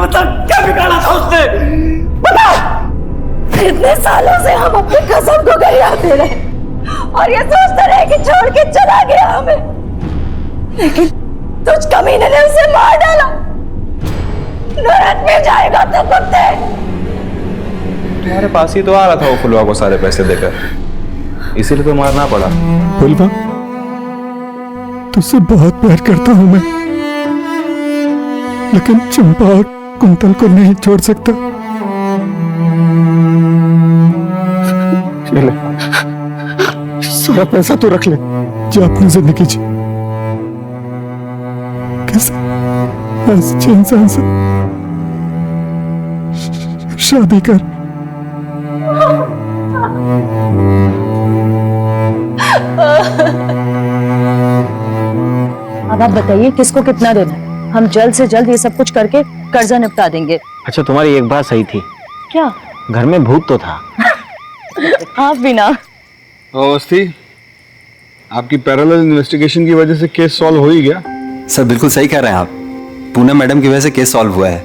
बता क्या बिगाड़ा था उसने? बता! इतने सालों से हम अपनी कसम को गरियाते रहे, और ये सोचता रहे कि छोड़ के चला गया हमें, लेकिन तुझ कमीने ने उसे मार डाला। नरक में जाएगा तो कुत्ते। तुम्हारे पास ही तो आ रहा था वो फुलवा को सारे पैसे देकर, इसीलिए तो मारना पड़ा। फुलवा, तुझसे बहुत प्यार करता हूं मैं, लेकिन चंपा और कुंतल को नहीं छोड़ सकता। चले, सारा पैसा तो रख ले, जो अपनी जिंदगी जी कैसे अच्छे इंसान से शादी कर। अब आप बताइए किसको कितना देना है? हम जल्द से जल्द ये सब कुछ करके कर्जा निपटा देंगे। अच्छा, तुम्हारी एक बात सही थी। क्या? घर में भूत तो था। आप भी ना। अवस्थी, आपकी पैरेलल इन्वेस्टिगेशन की वजह से केस सॉल्व हो ही गया। सर बिल्कुल सही कह रहे हैं आप, पूनम मैडम की वजह से केस सॉल्व हुआ है।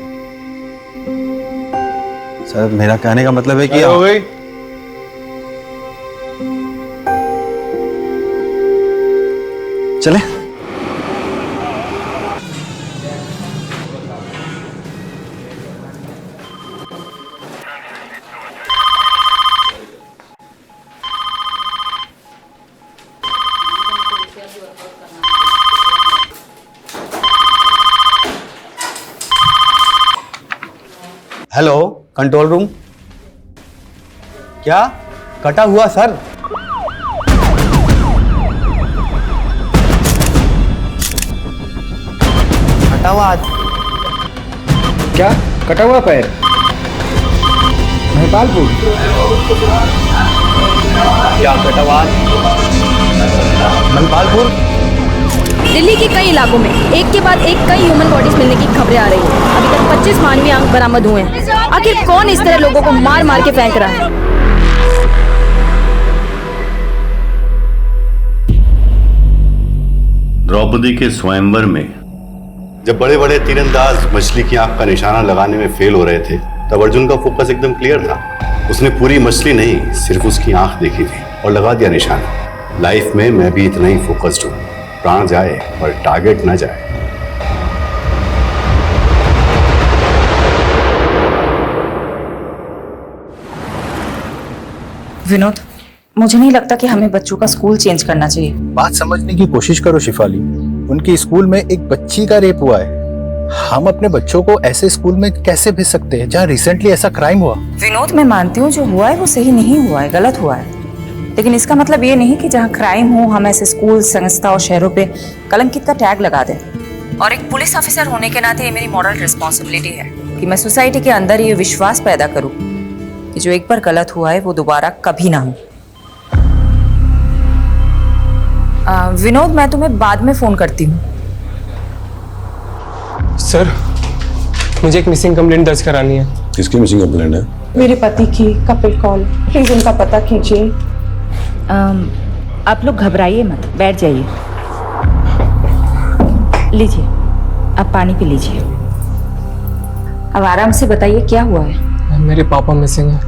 सर मेरा कहने का मतलब है कि हो गई। चले। Hello, control room. क्या कटा हुआ सर? कटा हुआ आज? क्या कटा हुआ पैर? महिपालपुर। क्या कटा हुआ आज? महिपालपुर। दिल्ली के कई इलाकों में एक के बाद एक कई ह्यूमन बॉडीज मिलने की खबरें आ रही हैं। अभी तक 25 मानवीय अंग बरामद हुए हैं। आखिर कौन इस तरह लोगों को मार मार के फेंक रहा है? द्रौपदी के स्वयंवर में जब बड़े बड़े तीरंदाज मछली की आंख का निशाना लगाने में फेल हो रहे थे, तब अर्जुन का फोकस एकदम क्लियर था। उसने पूरी मछली नहीं, सिर्फ उसकी आंख देखी थी और लगा दिया निशाना। लाइफ में मैं भी इतना ही फोकस्ड हूं, प्राण जाए पर टारगेट ना जाए। विनोद, मुझे नहीं लगता कि हमें बच्चों का स्कूल चेंज करना चाहिए। बात समझने की कोशिश करो शिफाली, उनके स्कूल में एक बच्ची का रेप हुआ है। हम अपने बच्चों को ऐसे स्कूल में कैसे भेज सकते हैं जहाँ रिसेंटली ऐसा क्राइम हुआ? विनोद, मैं मानती हूँ जो हुआ है वो सही नहीं हुआ है, गलत हुआ है, लेकिन इसका मतलब ये नहीं कि जहाँ क्राइम हो हम ऐसे स्कूल, संस्था और शहरों पे कलंकित का टैग लगा दें। और एक पुलिस ऑफिसर होने के नाते ये मेरी मॉरल रिस्पॉन्सिबिलिटी है कि मैं सोसाइटी के अंदर ये विश्वास पैदा करूँ कि जो एक बार गलत हुआ है वो दोबारा कभी ना हो। विनोद, मैं तुम्हें बाद में फोन करती हूँ। सर, मुझे एक मिसिंग कंप्लेंट दर्ज करानी है। किसकी मिसिंग कंप्लेंट है? मेरे पति की। कपिल कौल, प्लीज उनका पता कीजिए। आप लोग घबराइए मत, बैठ जाइए। लीजिए, आप पानी पी लीजिए। अब आराम से बताइए क्या हुआ है। मेरे पापा मिसिंग है।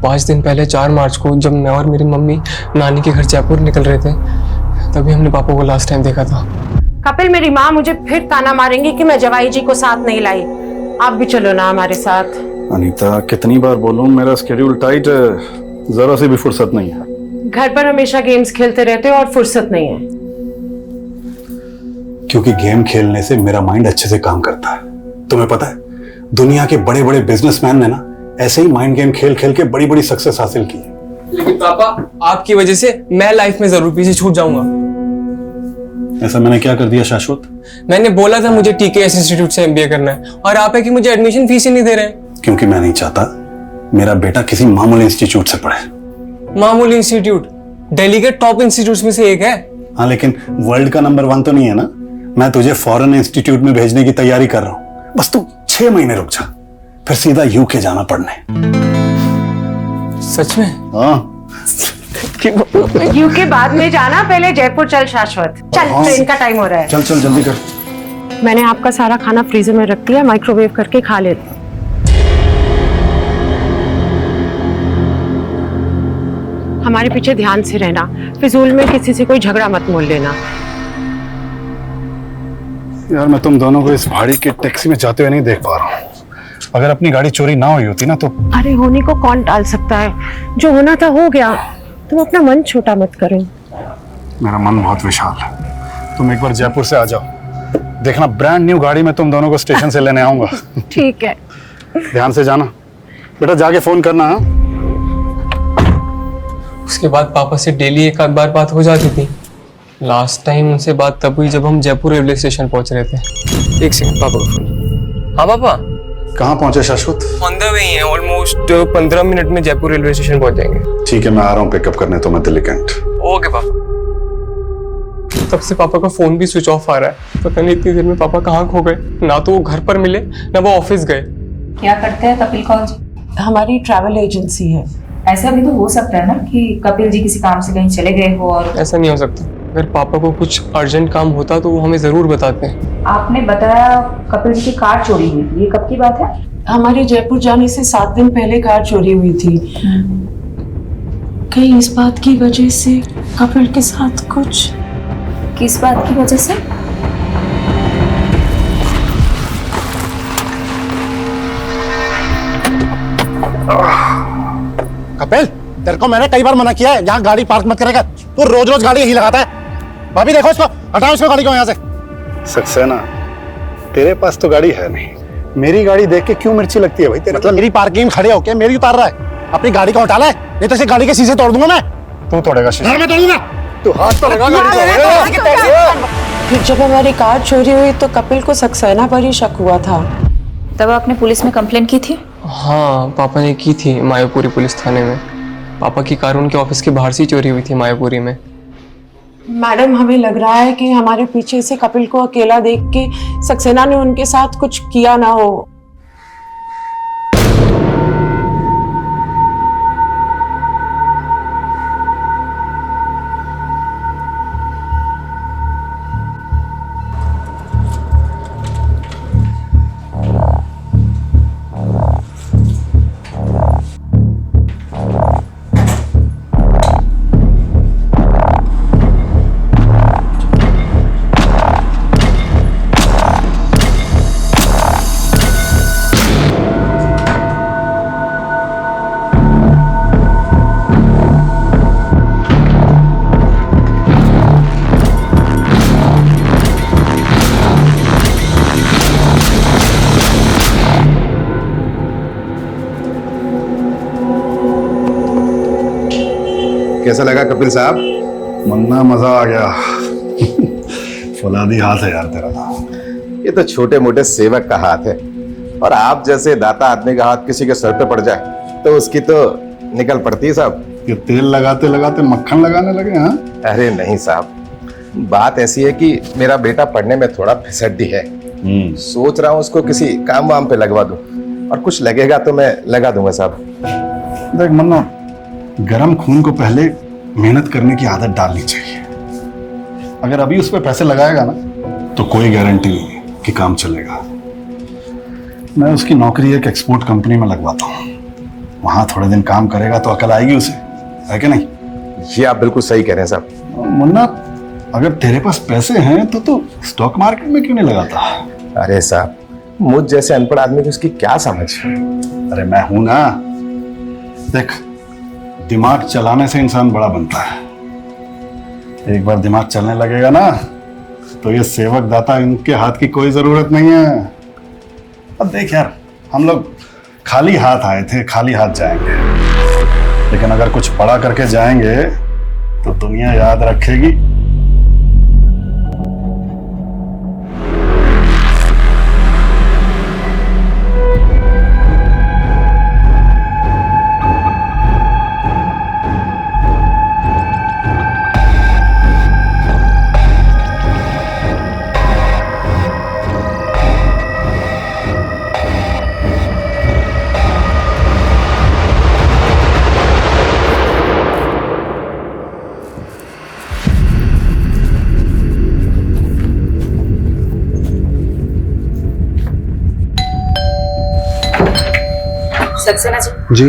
5 दिन पहले 4 मार्च को जब मैं और मेरी मम्मी नानी के घर जयपुर निकल रहे थे, तभी हमने पापा को लास्ट टाइम देखा था। कपिल, मेरी माँ मुझे फिर ताना मारेंगी कि मैं जवाई जी को साथ नहीं लाई। आप भी चलो ना हमारे साथ। अनीता, कितनी बार बोलूं, मेरा स्केड्यूल टाइट है, जरा सी भी फुर्सत नहीं है। घर पर हमेशा गेम्स खेलते रहते हो और फुर्सत नहीं है। क्योंकि गेम खेलने से मेरा माइंड अच्छे से काम करता है। तुम्हें पता है, दुनिया के बड़े बड़े बिजनेसमैन ने ना ऐसे ही माइंड गेम खेल खेल के बड़ी बड़ी सक्सेस हासिल की है। लेकिन पापा, आपकी वजह से मैं लाइफ में जरूर पीछे छूट जाऊंगा। ऐसा मैंने क्या कर दिया शाश्वत? मैंने बोला था मुझे टीकेएस इंस्टीट्यूट से एमबीए करना है, और आप है कि मुझे एडमिशन फीस ही नहीं दे रहे हैं। क्योंकि मैं नहीं चाहता मेरा बेटा किसी मामूली इंस्टीट्यूट से पढ़े। मामूली इंस्टीट्यूट दिल्ली के टॉप इंस्टीट्यूट में से एक है। हाँ, लेकिन वर्ल्ड का नंबर 1 तो नहीं है ना। मैं तुझे फॉरेन इंस्टीट्यूट में भेजने की तैयारी कर रहा हूँ। बस तू 6 महीने रुक जा, फिर सीधा यूके जाना पढ़ने। सच में? हाँ। यूके बाद में जाना, पहले जयपुर चल शाश्वत। चल, ट्रेन का टाइम हो रहा है। चल चल जल्दी कर। मैंने आपका सारा खाना फ्रीजर में रख दिया, माइक्रोवेव करके खा लेते। हमारे पीछे ध्यान से रहना, फिजूल में किसी से कोई झगड़ा मत मोल लेना। यार मैं तुम दोनों को इस भाड़ी के टैक्सी में जाते हुए नहीं देख पा रहा हूँ। अगर अपनी गाड़ी चोरी ना हुई होती ना तो। अरे होने को कौन टाल सकता है, जो होना था हो गया। तुम अपना मन छोटा मत करो। मेरा मन बहुत विशाल है। तुम एक बार जयपुर से आ जाओ, देखना ब्रांड न्यू गाड़ी में तुम दोनों को स्टेशन से लेने आऊंगा। ठीक है। ध्यान से जाना बेटा, जाके फोन करना। हाँ? उसके बाद पापा से डेली एक आध बार बात हो जाती थी। लास्ट टाइम उनसे बात तब हुई जब हम जयपुर रेलवे स्टेशन पहुंच रहे थे। एक सेकंड, पापा का फोन। हाँ पापा। कहाँ पहुंचे शाश्वत? ऑन द वे हैं, ऑलमोस्ट 15 मिनट में जयपुर रेलवे स्टेशन पहुंच जाएंगे। ठीक है, मैं आ रहा हूँ पिकअप करने तो मैं दिल्ली कैंट। ओके पापा। तब से पापा का फोन भी स्विच ऑफ आ रहा है। पता नहीं इतनी देर में पापा कहाँ खो गए। ना तो वो घर पर मिले ना वो ऑफिस गए। क्या करते हैं कपिल कौल जी? हमारी ट्रैवल एजेंसी है। ऐसा भी तो हो सकता है ना कि कपिल जी किसी काम से कहीं चले गए हो और। ऐसा नहीं हो सकता। अगर पापा को कुछ अर्जेंट काम होता तो वो हमें जरूर बताते हैं। आपने बताया कपिल जी की कार चोरी हुई थी, ये कब की बात है? हमारे जयपुर जाने से 7 दिन पहले कार चोरी हुई थी। कहीं इस बात की वजह से कपिल के साथ कुछ। किस बात की वजह से? कपिल, तेरे को मैंने कई बार मना किया है यहाँ गाड़ी पार्क मत करेगा। तू रोज रोज गाड़ी यही लगाता है। भाभी देखो इसको, हटाओ इसको गाड़ी को यहाँ से। सक्सेना, तेरे पास तो गाड़ी है नहीं, मेरी गाड़ी देख के क्यों मिर्ची लगती है भाई तेरे? मतलब मेरी पार्किंग में खड़े होके मेरी उतार रहा है। अपनी गाड़ी को हटा ले, नहीं तो इसे गाड़ी के शीशे तोड़ दूंगा मैं। तू तोड़ेगा शीशे? मैं तोड़ूंगा। तू हाथ तो लगा गाड़ी को। फिर जब हमारी कार चोरी हुई तो कपिल को सक्सेना पर ही शक हुआ था। तब आपने पुलिस में कंप्लेंट की थी? हाँ, पापा ने की थी मायापुरी पुलिस थाने में। पापा की कार उनके ऑफिस के बाहर से चोरी हुई थी मायापुरी में। मैडम, हमें लग रहा है कि हमारे पीछे से कपिल को अकेला देख के सक्सेना ने उनके साथ कुछ किया ना हो। कैसा लगा कपिल साहब? मन्ना मजा आ गया। फौलादी हाथ है यार तेरा। ये तो छोटे मोटे सेवक का हाथ है, और आप जैसे दाता आदमी का हाथ किसी के सर पे पड़ जाए तो उसकी तो निकल पड़ती है साहब। ये तेल लगाते लगाते मक्खन लगाने लगे? हाँ, अरे नहीं साहब, बात ऐसी है कि मेरा बेटा पढ़ने में थोड़ा फिसड्डी है। सोच रहा हूँ उसको किसी काम वाम पे लगवा दूं, और कुछ लगेगा तो मैं लगा दूंगा साहब। देख मन्ना, गरम खून को पहले मेहनत करने की आदत डालनी चाहिए। अगर अभी उस पर पैसे लगाएगा ना तो कोई गारंटी नहीं कि काम चलेगा। मैं उसकी नौकरी एक एक्सपोर्ट कंपनी में लगवाता हूँ, वहां थोड़े दिन काम करेगा तो अकल आएगी उसे, है कि नहीं? ये आप बिल्कुल सही कह रहे हैं साहब। मुन्ना, अगर तेरे पास पैसे हैं तो स्टॉक मार्केट में क्यों नहीं लगाता? अरे साहब, मुझ जैसे अनपढ़ आदमी को इसकी क्या समझ? अरे मैं हूं ना। देख, दिमाग चलाने से इंसान बड़ा बनता है। एक बार दिमाग चलने लगेगा ना तो ये सेवक दाता इनके हाथ की कोई जरूरत नहीं है। अब देख यार, हम लोग खाली हाथ आए थे, खाली हाथ जाएंगे, लेकिन अगर कुछ बड़ा करके जाएंगे तो दुनिया याद रखेगी। सक्सेना जी, जी,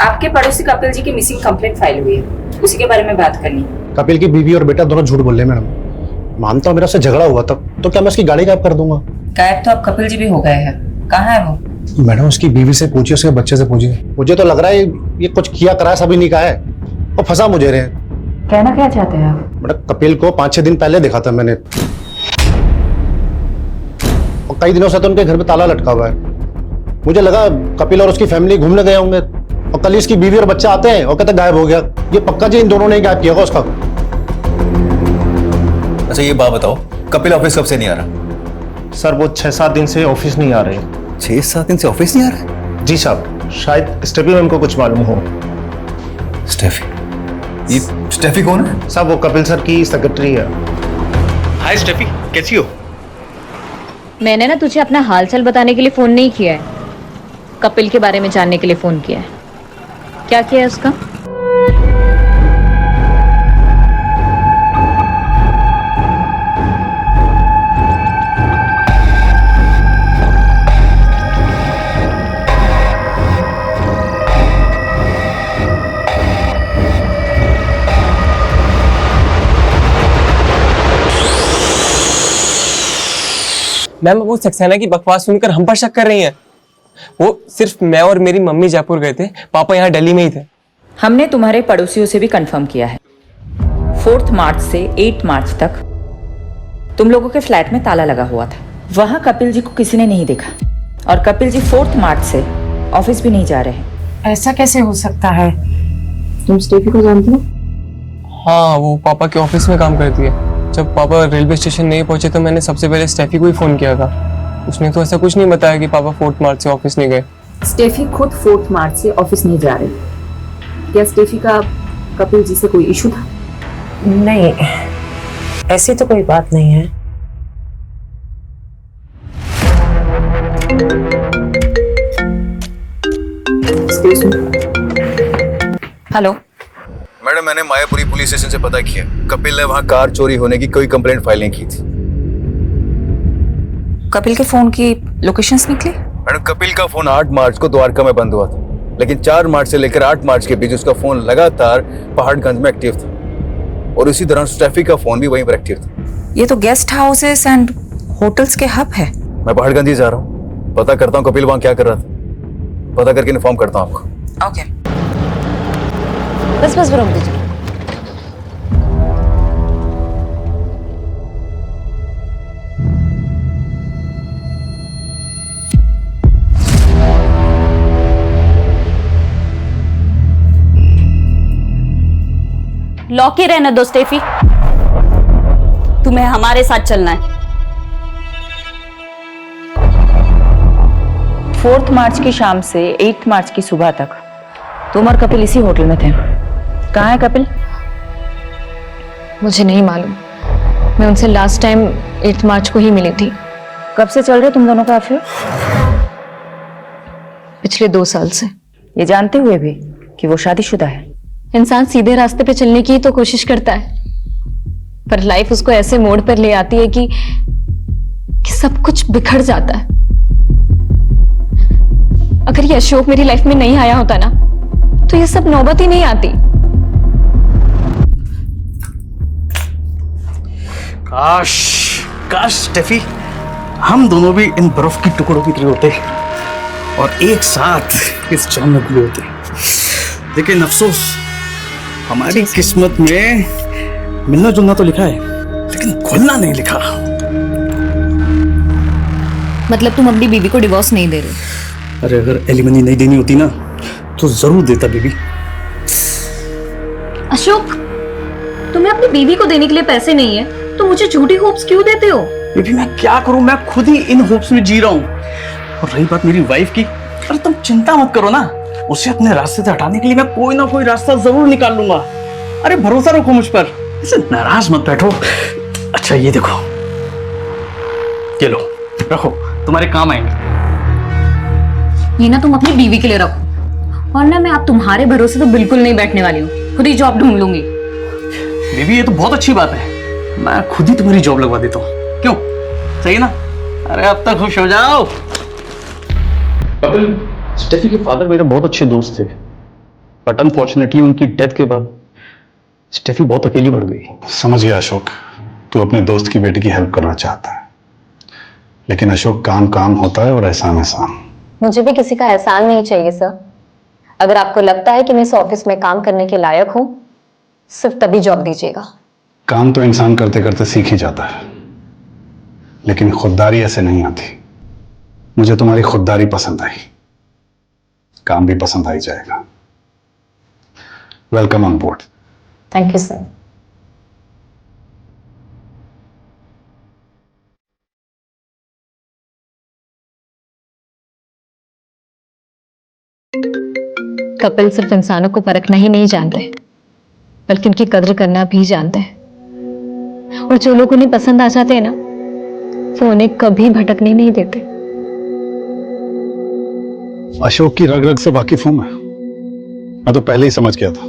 आपके पड़ोसी कपिल जी की मिसिंग कंप्लेंट फाइल हुई है, उसी के बारे में बात करनी। कपिल की बीवी और बेटा दोनों झूठ बोल रहे हैं मैडम। मानता हूँ मेरा उससे झगड़ा हुआ था, तो क्या मैं उसकी गाड़ी गायब कर दूंगा? गायब तो अब कपिल जी भी हो गए हैं, कहाँ है वो? मैडम उसकी बीवी से पूछिए, उसके बच्चे से पूछिए। मुझे तो लग रहा है ये कुछ किया करा सभी नहीं कहा है, वो फंसा मुझे रहे। कहना क्या चाहते हैं आप? मैडम कपिल को 5-6 दिन पहले देखा था मैंने, और कई दिनों से तो उनके घर में ताला लटका हुआ है। मुझे लगा कपिल और उसकी फैमिली घूमने गए होंगे, और कल इसकी बीवी और बच्चा आते हैं और कहते गायब हो गया। ये पक्का जी इन दोनों ने गायब किया होगा उसका। अच्छा ये बात बताओ, कपिल ऑफिस कब से नहीं आ रहा? सर वो 6-7 दिन से ऑफिस नहीं आ रहे। 6-7 दिन से ऑफिस नहीं आ रहा? जी साहब, शायद स्टेफी मैम को कुछ मालूम हो। स्टेफी? ये स्टेफी कौन है? साहब वो कपिल सर की सेक्रेटरी है। हाय स्टेफी, कैसी हो? मैंने ना तुझे अपना हालचाल बताने के लिए फोन नहीं किया है, कपिल के बारे में जानने के लिए फोन किया है। क्या किया है उसका? मैम वो सक्सेना की बकवास सुनकर हम पर शक कर रही हैं। वो सिर्फ मैं और मेरी मम्मी जयपुर गए थे, पापा यहाँ दिल्ली में ही थे। हमने तुम्हारे पड़ोसियों से भी कंफर्म किया है, 4 मार्च से 8 मार्च तक तुम लोगों के फ्लैट में ताला लगा हुआ था। वहां कपिल जी को किसी ने नहीं देखा, और कपिल जी 4 मार्च से ऑफिस भी नहीं जा रहे हैं। ऐसा कैसे हो सकता है? तुम स्टेफी को जानती हो? हाँ, वो पापा के ऑफिस में काम करती है। जब पापा रेलवे स्टेशन नहीं पहुंचे तो मैंने सबसे पहले स्टेफी को ही फोन किया था। उसने तो ऐसा कुछ नहीं बताया कि पापा 4 मार्च से ऑफिस नहीं गए। स्टेफी खुद 4 मार्च से ऑफिस नहीं जा रही। क्या स्टेफी का कपिल जी से कोई इशू था? नहीं, ऐसी तो कोई बात नहीं है। हेलो मैडम, मैंने मायापुरी पुलिस स्टेशन से पता किया, कपिल ने वहां कार चोरी होने की कोई कंप्लेंट फाइल नहीं की थी। कपिल के फोन की लोकेशंस निकली? मैडम कपिल का फोन 8 मार्च को द्वारका में बंद हुआ था, लेकिन 4 मार्च से लेकर 8 मार्च के बीच उसका फोन लगातार पहाड़गंज में एक्टिव था, और इसी दौरान स्टेफी का फोन भी वहीं पर एक्टिव था। ये तो गेस्ट हाउसेस एंड होटल्स के हब है। मैं पहाड़गंज ही जा रहा हूँ, पता करता हूँ कपिल वहां क्या कर रहा था, पता करके इन्फॉर्म करता हूँ आपको। ओके। बस रोक दीजिए। लॉक ही रहने दो स्टेफी, तुम्हें हमारे साथ चलना है। 4 मार्च की शाम से 8 मार्च की सुबह तक तुम और कपिल इसी होटल में थे। कहाँ है कपिल? मुझे नहीं मालूम, मैं उनसे लास्ट टाइम 8 मार्च को ही मिली थी। कब से चल रहे तुम दोनों का अफेयर? पिछले 2 साल से। ये जानते हुए भी कि वो शादीशुदा है। इंसान सीधे रास्ते पे चलने की तो कोशिश करता है, पर लाइफ उसको ऐसे मोड़ पर ले आती है कि सब कुछ बिखर जाता है। अगर ये अशोक मेरी लाइफ में नहीं आया होता ना, तो ये सब नौबत ही नहीं आती। काश काश स्टेफी, हम दोनों भी इन बर्फ की टुकड़ों की तरह होते और एक साथ इस जाम में घुले होते। लेकिन अफसोस, हमारी किस्मत में मिलना जुलना तो लिखा है, लेकिन घुलना नहीं लिखा। मतलब तुम अपनी बीवी को डिवोर्स नहीं दे रहे? अरे अगर एलिमनी नहीं देनी होती ना, तो जरूर देता बीबी। अशोक, तुम्हें अपनी बीवी को देने के लिए पैसे नहीं है तो मुझे झूठी होप्स क्यों देते हो? बीबी मैं क्या करूं, मैं खुद ही इन होप्स में जी रहा हूं। और रही बात मेरी वाइफ की, अरे तुम चिंता मत करो ना, उसे अपने रास्ते से हटाने के लिए मैं कोई ना कोई रास्ता जरूर निकाल लूंगा। अरे भरोसा रखो मुझ पर, इसे नाराज मत बैठो। अच्छा ये देखो, ये लो, रखो, तुम्हारे काम आएंगे। ये ना तुम अपनी बीवी के लिए रखो, और ना मैं आप तुम्हारे भरोसे तो बिल्कुल नहीं बैठने वाली हूँ, खुद ही जॉब ढूंढ लूंगी। बीबी ये तो बहुत अच्छी बात है, मैं खुद ही तुम्हारी जॉब लगवा देता हूँ, क्यों? सही ना? अरे अब तक खुश हो जाओ। कपिल, स्टेफी के फादर मेरे बहुत अच्छे दोस्त थे, बट अनफॉर्चुनेटली उनकी डेथ के बाद स्टेफी बहुत अकेली बढ़ गई। समझ गया अशोक, तू अपने दोस्त की बेटी की हेल्प करना चाहता है, लेकिन अशोक काम काम होता है और एहसान एहसान। मुझे भी किसी का एहसान नहीं चाहिए सर। अगर आपको लगता है कि मैं इस ऑफिस में काम करने के लायक हूं, सिर्फ तभी जॉब दीजिएगा। काम तो इंसान करते करते सीख ही जाता है, लेकिन खुददारी ऐसे नहीं आती। मुझे तुम्हारी खुददारी पसंद आई, काम भी पसंद आ ही जाएगा। Welcome on board. Thank you sir. Kapil सिर्फ इंसानों को परखना ही नहीं जानते, बल्कि उनकी कद्र करना भी जानते हैं। और जो लोग उन्हें पसंद आ जाते हैं ना, वो उन्हें कभी भटकने नहीं देते। अशोक की रग रग से वाकिफ हूं मैं तो पहले ही समझ गया था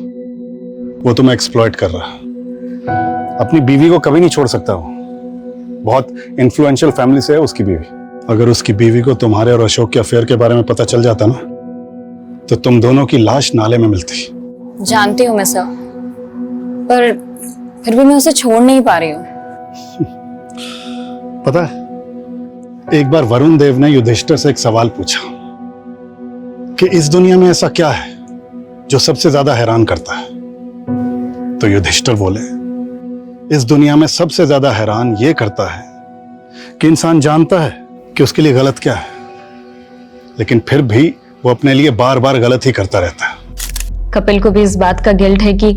वो तुम्हें एक्सप्लॉइट कर रहा है। अपनी बीवी को कभी नहीं छोड़ सकता वो। बहुत इन्फ्लुएंशियल फैमिली से है उसकी बीवी। अगर उसकी बीवी को तुम्हारे और अशोक के अफेयर के बारे में पता चल जाता ना, तो तुम दोनों की लाश नाले में मिलती। जानती हूँ मैं सर, पर फिर भी मैं उसे छोड़ नहीं पा रही हूँ। पता है, एक बार वरुण देव ने युधिष्ठिर से एक सवाल पूछा कि इस दुनिया में ऐसा क्या है जो सबसे ज्यादा हैरान करता है। तो युधिष्ठिर बोले, इस दुनिया में सबसे ज्यादा हैरान ये करता है कि इंसान जानता है कि उसके लिए गलत क्या है, लेकिन फिर भी वो अपने लिए बार बार गलत ही करता रहता है। कपिल को भी इस बात का गिल्ट है कि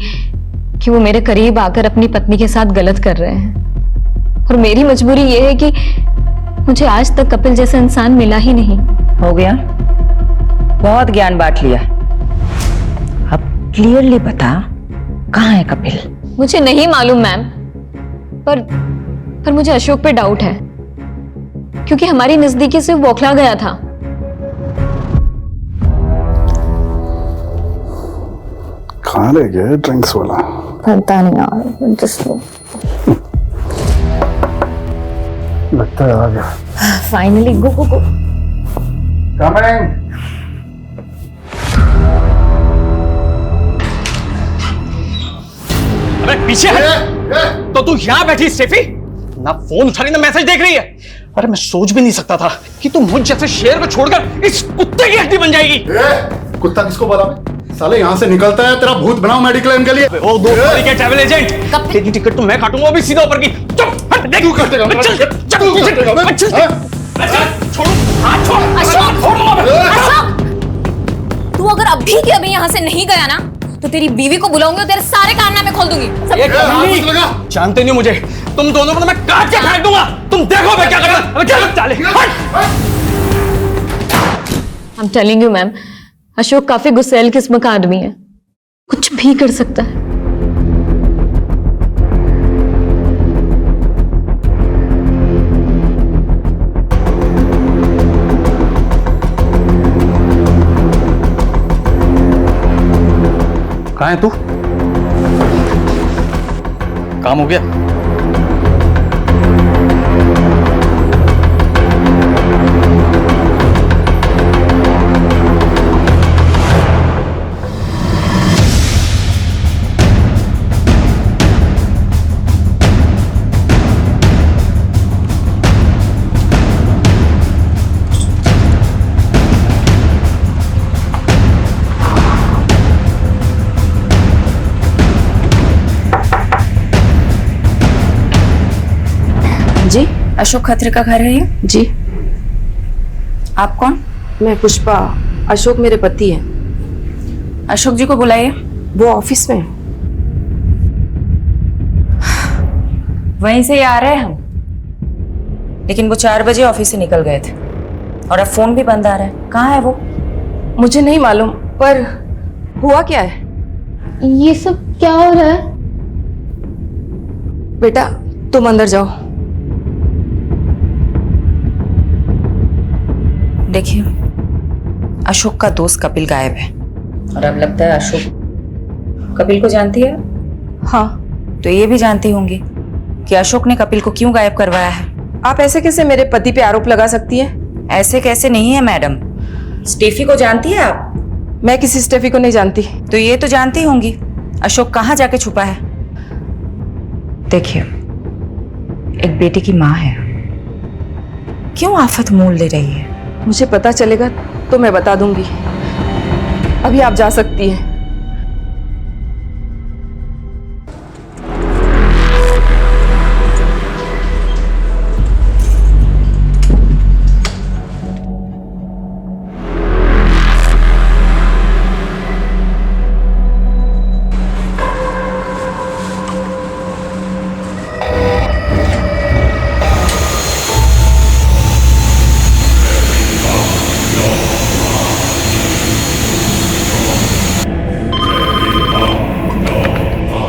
वो मेरे करीब आकर अपनी पत्नी के साथ गलत कर रहे हैं। और मेरी मजबूरी ये है कि मुझे आज तक कपिल जैसा इंसान मिला ही नहीं। हो गया, बहुत ज्ञान बांट लिया। अब क्लियरली बता, कहाँ है कपिल? मुझे नहीं मालूम मैम, पर मुझे अशोक पे डाउट है, क्योंकि हमारी नजदीकी से वो बौखला गया था। कहाँ रह गया ड्रिंक्स वाला? पता नहीं यार, जस्ट लगता है आ गया। फाइनली गो गो गो। कमिंग। अबे पीछे हट। तो तू यहाँ बैठी स्टेफी, ना फोन उठा रही ना मैसेज देख रही है। अरे मैं सोच भी नहीं सकता था कि तू मुझ जैसे शेर को छोड़कर इस कुत्ते की हड्डी बन जाएगी। कुत्ता किसको बोला मैं? साले यहाँ से निकलता है, तेरा भूत बनाओ मेडिक्लेम के लिए। ओ दो के ट्रैवल एजेंट, तेरी टिकट तो मैं काटूंगा, वो भी सीधा ऊपर की। चुप हट, देख। तू काटेगा? चल छोड़ो, हाथ छोड़। अशोक, तू अगर अभी के अभी यहाँ से नहीं गया ना, तो तेरी बीवी को बुलाऊंगी और तेरे सारे कारनामे खोल दूंगी। जानते नहीं मुझे, तुम दोनों को मैं काट के फेंक दूंगा। तुम देखो मैं क्या करता। चल I'm telling you ma'am, Ashok काफी गुस्सैल किस्म का आदमी है, कुछ भी कर सकता है। कहाँ है तू? काम हो गया? जी, अशोक खत्री का घर है ये? जी। आप कौन? मैं पुष्पा, अशोक मेरे पति हैं। अशोक जी को बुलाइए। वो ऑफिस में। वहीं से ही आ रहे हैं हम, लेकिन वो 4 बजे ऑफिस से निकल गए थे और अब फोन भी बंद आ रहा है। कहाँ है वो? मुझे नहीं मालूम, पर हुआ क्या है? ये सब क्या हो रहा है? बेटा तुम अंदर जाओ। देखिए, अशोक का दोस्त कपिल गायब है और अब लगता है अशोक कपिल को जानती है। हाँ, तो ये भी जानती होंगी कि अशोक ने कपिल को क्यों गायब करवाया है। आप ऐसे कैसे मेरे पति पे आरोप लगा सकती हैं? ऐसे कैसे नहीं है मैडम। स्टेफी को जानती है आप? मैं किसी स्टेफी को नहीं जानती। तो ये तो जानती होंगी अशोक कहाँ जाके छुपा है। देखिए, एक बेटी की माँ है, क्यों आफत मोल ले रही है? मुझे पता चलेगा तो मैं बता दूंगी। अभी आप जा सकती हैं।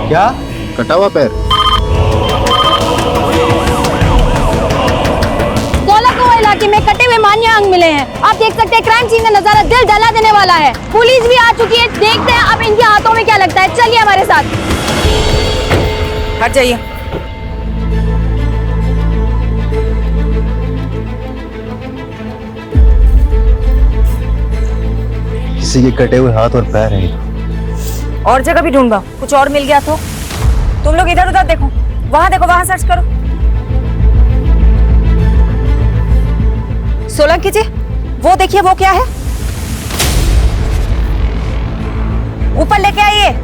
क्या कटा हुआ पैर? सोलापुर इलाके में कटे हुए मान्य अंग मिले हैं। आप देख सकते हैं क्राइम सीन का नजारा दिल दहला देने वाला है। पुलिस भी आ चुकी है, देखते हैं अब इनके हाथों में क्या लगता है। चलिए हमारे साथ। हट जाइए। किसी के कटे हुए हाथ और पैर हैं। और जगह भी ढूंढा, कुछ और मिल गया तो? तुम लोग इधर उधर देखो, वहां सर्च करो। सोलंकी जी, वो देखिए, वो क्या है? ऊपर लेके आइए।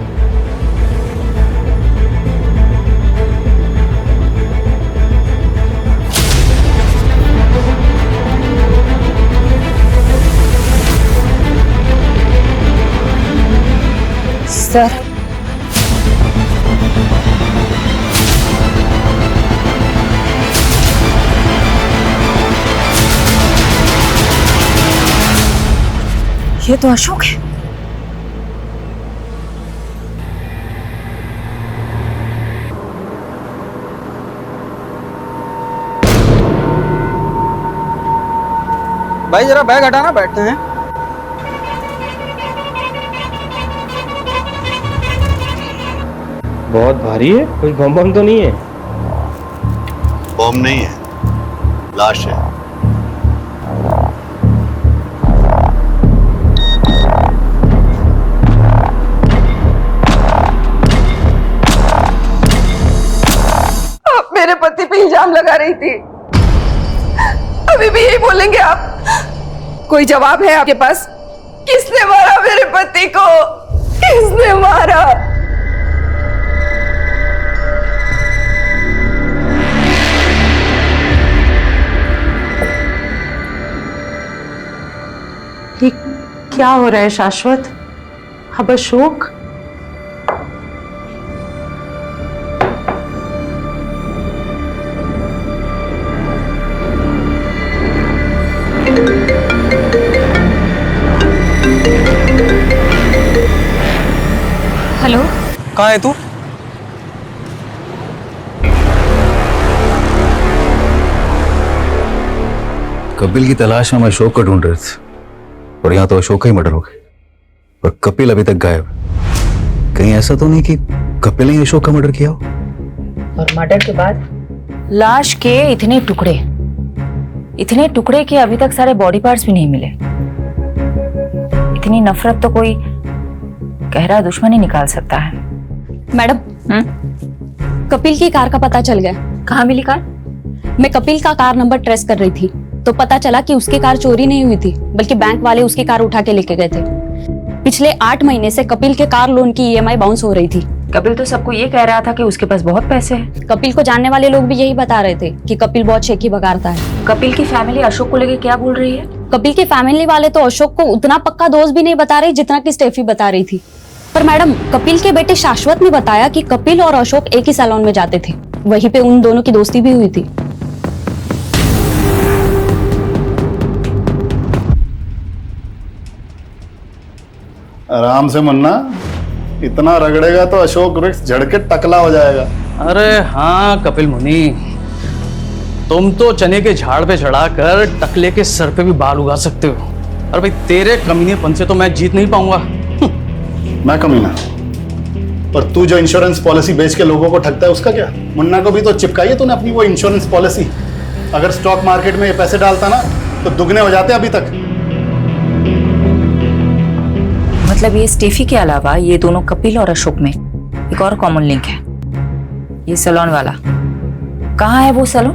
सर, ये तो अशोक है। भाई जरा बैग हटाना, बैठते हैं। बहुत भारी है, कुछ बम बम तो नहीं है? बम नहीं है, लाश है। आप मेरे पति पे इल्जाम लगा रही थी, अभी भी यही बोलेंगे आप? कोई जवाब है आपके पास? किसने मारा मेरे पति को? किसने मारा? ये क्या हो रहा है शाश्वत? अब अशोक? हेलो, कहाँ है तू? कपिल की तलाश में हम अशोक को ढूंढ रहे थे और यहाँ तो अशोक का ही मर्डर हो गया और कपिल अभी तक गायब है। कहीं ऐसा तो नहीं कि कपिल ने अशोक का मर्डर किया हो? और मर्डर के बाद लाश के इतने टुकड़े के अभी तक सारे बॉडी पार्ट्स भी नहीं मिले। इतनी नफरत तो कोई गहरा दुश्मन ही निकाल सकता है। मैडम, कपिल की कार का पता चल गया। कहाँ मिली कार? मैं कपिल का कार नंबर ट्रेस कर रही थी तो पता चला कि उसकी कार चोरी नहीं हुई थी, बल्कि बैंक वाले उसकी कार उठा के लेके गए थे। पिछले 8 महीने से कपिल के कार लोन की EMI बाउंस हो रही थी। कपिल तो सबको ये कह रहा था कि उसके पास बहुत पैसे हैं। कपिल को जानने वाले लोग भी यही बता रहे थे कि कपिल बहुत शेखी बगाड़ता है। कपिल की फैमिली अशोक को लेके क्या बोल रही है? कपिल की फैमिली वाले तो अशोक को उतना पक्का दोस्त भी नहीं बता रहे जितना कि स्टेफी बता रही थी। पर मैडम, कपिल के बेटे शाश्वत ने बताया कि कपिल और अशोक एक ही सैलून में जाते थे, वहीं पे उन दोनों की दोस्ती भी हुई थी। आराम से मुन्ना, इतना रगड़ेगा तो अशोक वृक्ष झड़ के टकला हो जाएगा। अरे हाँ कपिल मुनि, तुम तो चने के झाड़ पे चढ़ाकर टकले के सर पे भी बाल उगा सकते हो। अरे भाई, तेरे कमीनेपन से तो मैं जीत नहीं पाऊंगा। मैं कमीना? और तू जो इंश्योरेंस पॉलिसी बेच के लोगों को ठगता है उसका क्या? मुन्ना को भी तो चिपकाई है तूने अपनी वो इंश्योरेंस पॉलिसी। अगर स्टॉक मार्केट में ये पैसे डालता ना तो दुगने हो जाते अभी तक। मतलब ये स्टेफी के अलावा ये दोनों कपिल और अशोक में एक और कॉमन लिंक है, ये सैलून वाला। कहाँ है वो सैलून?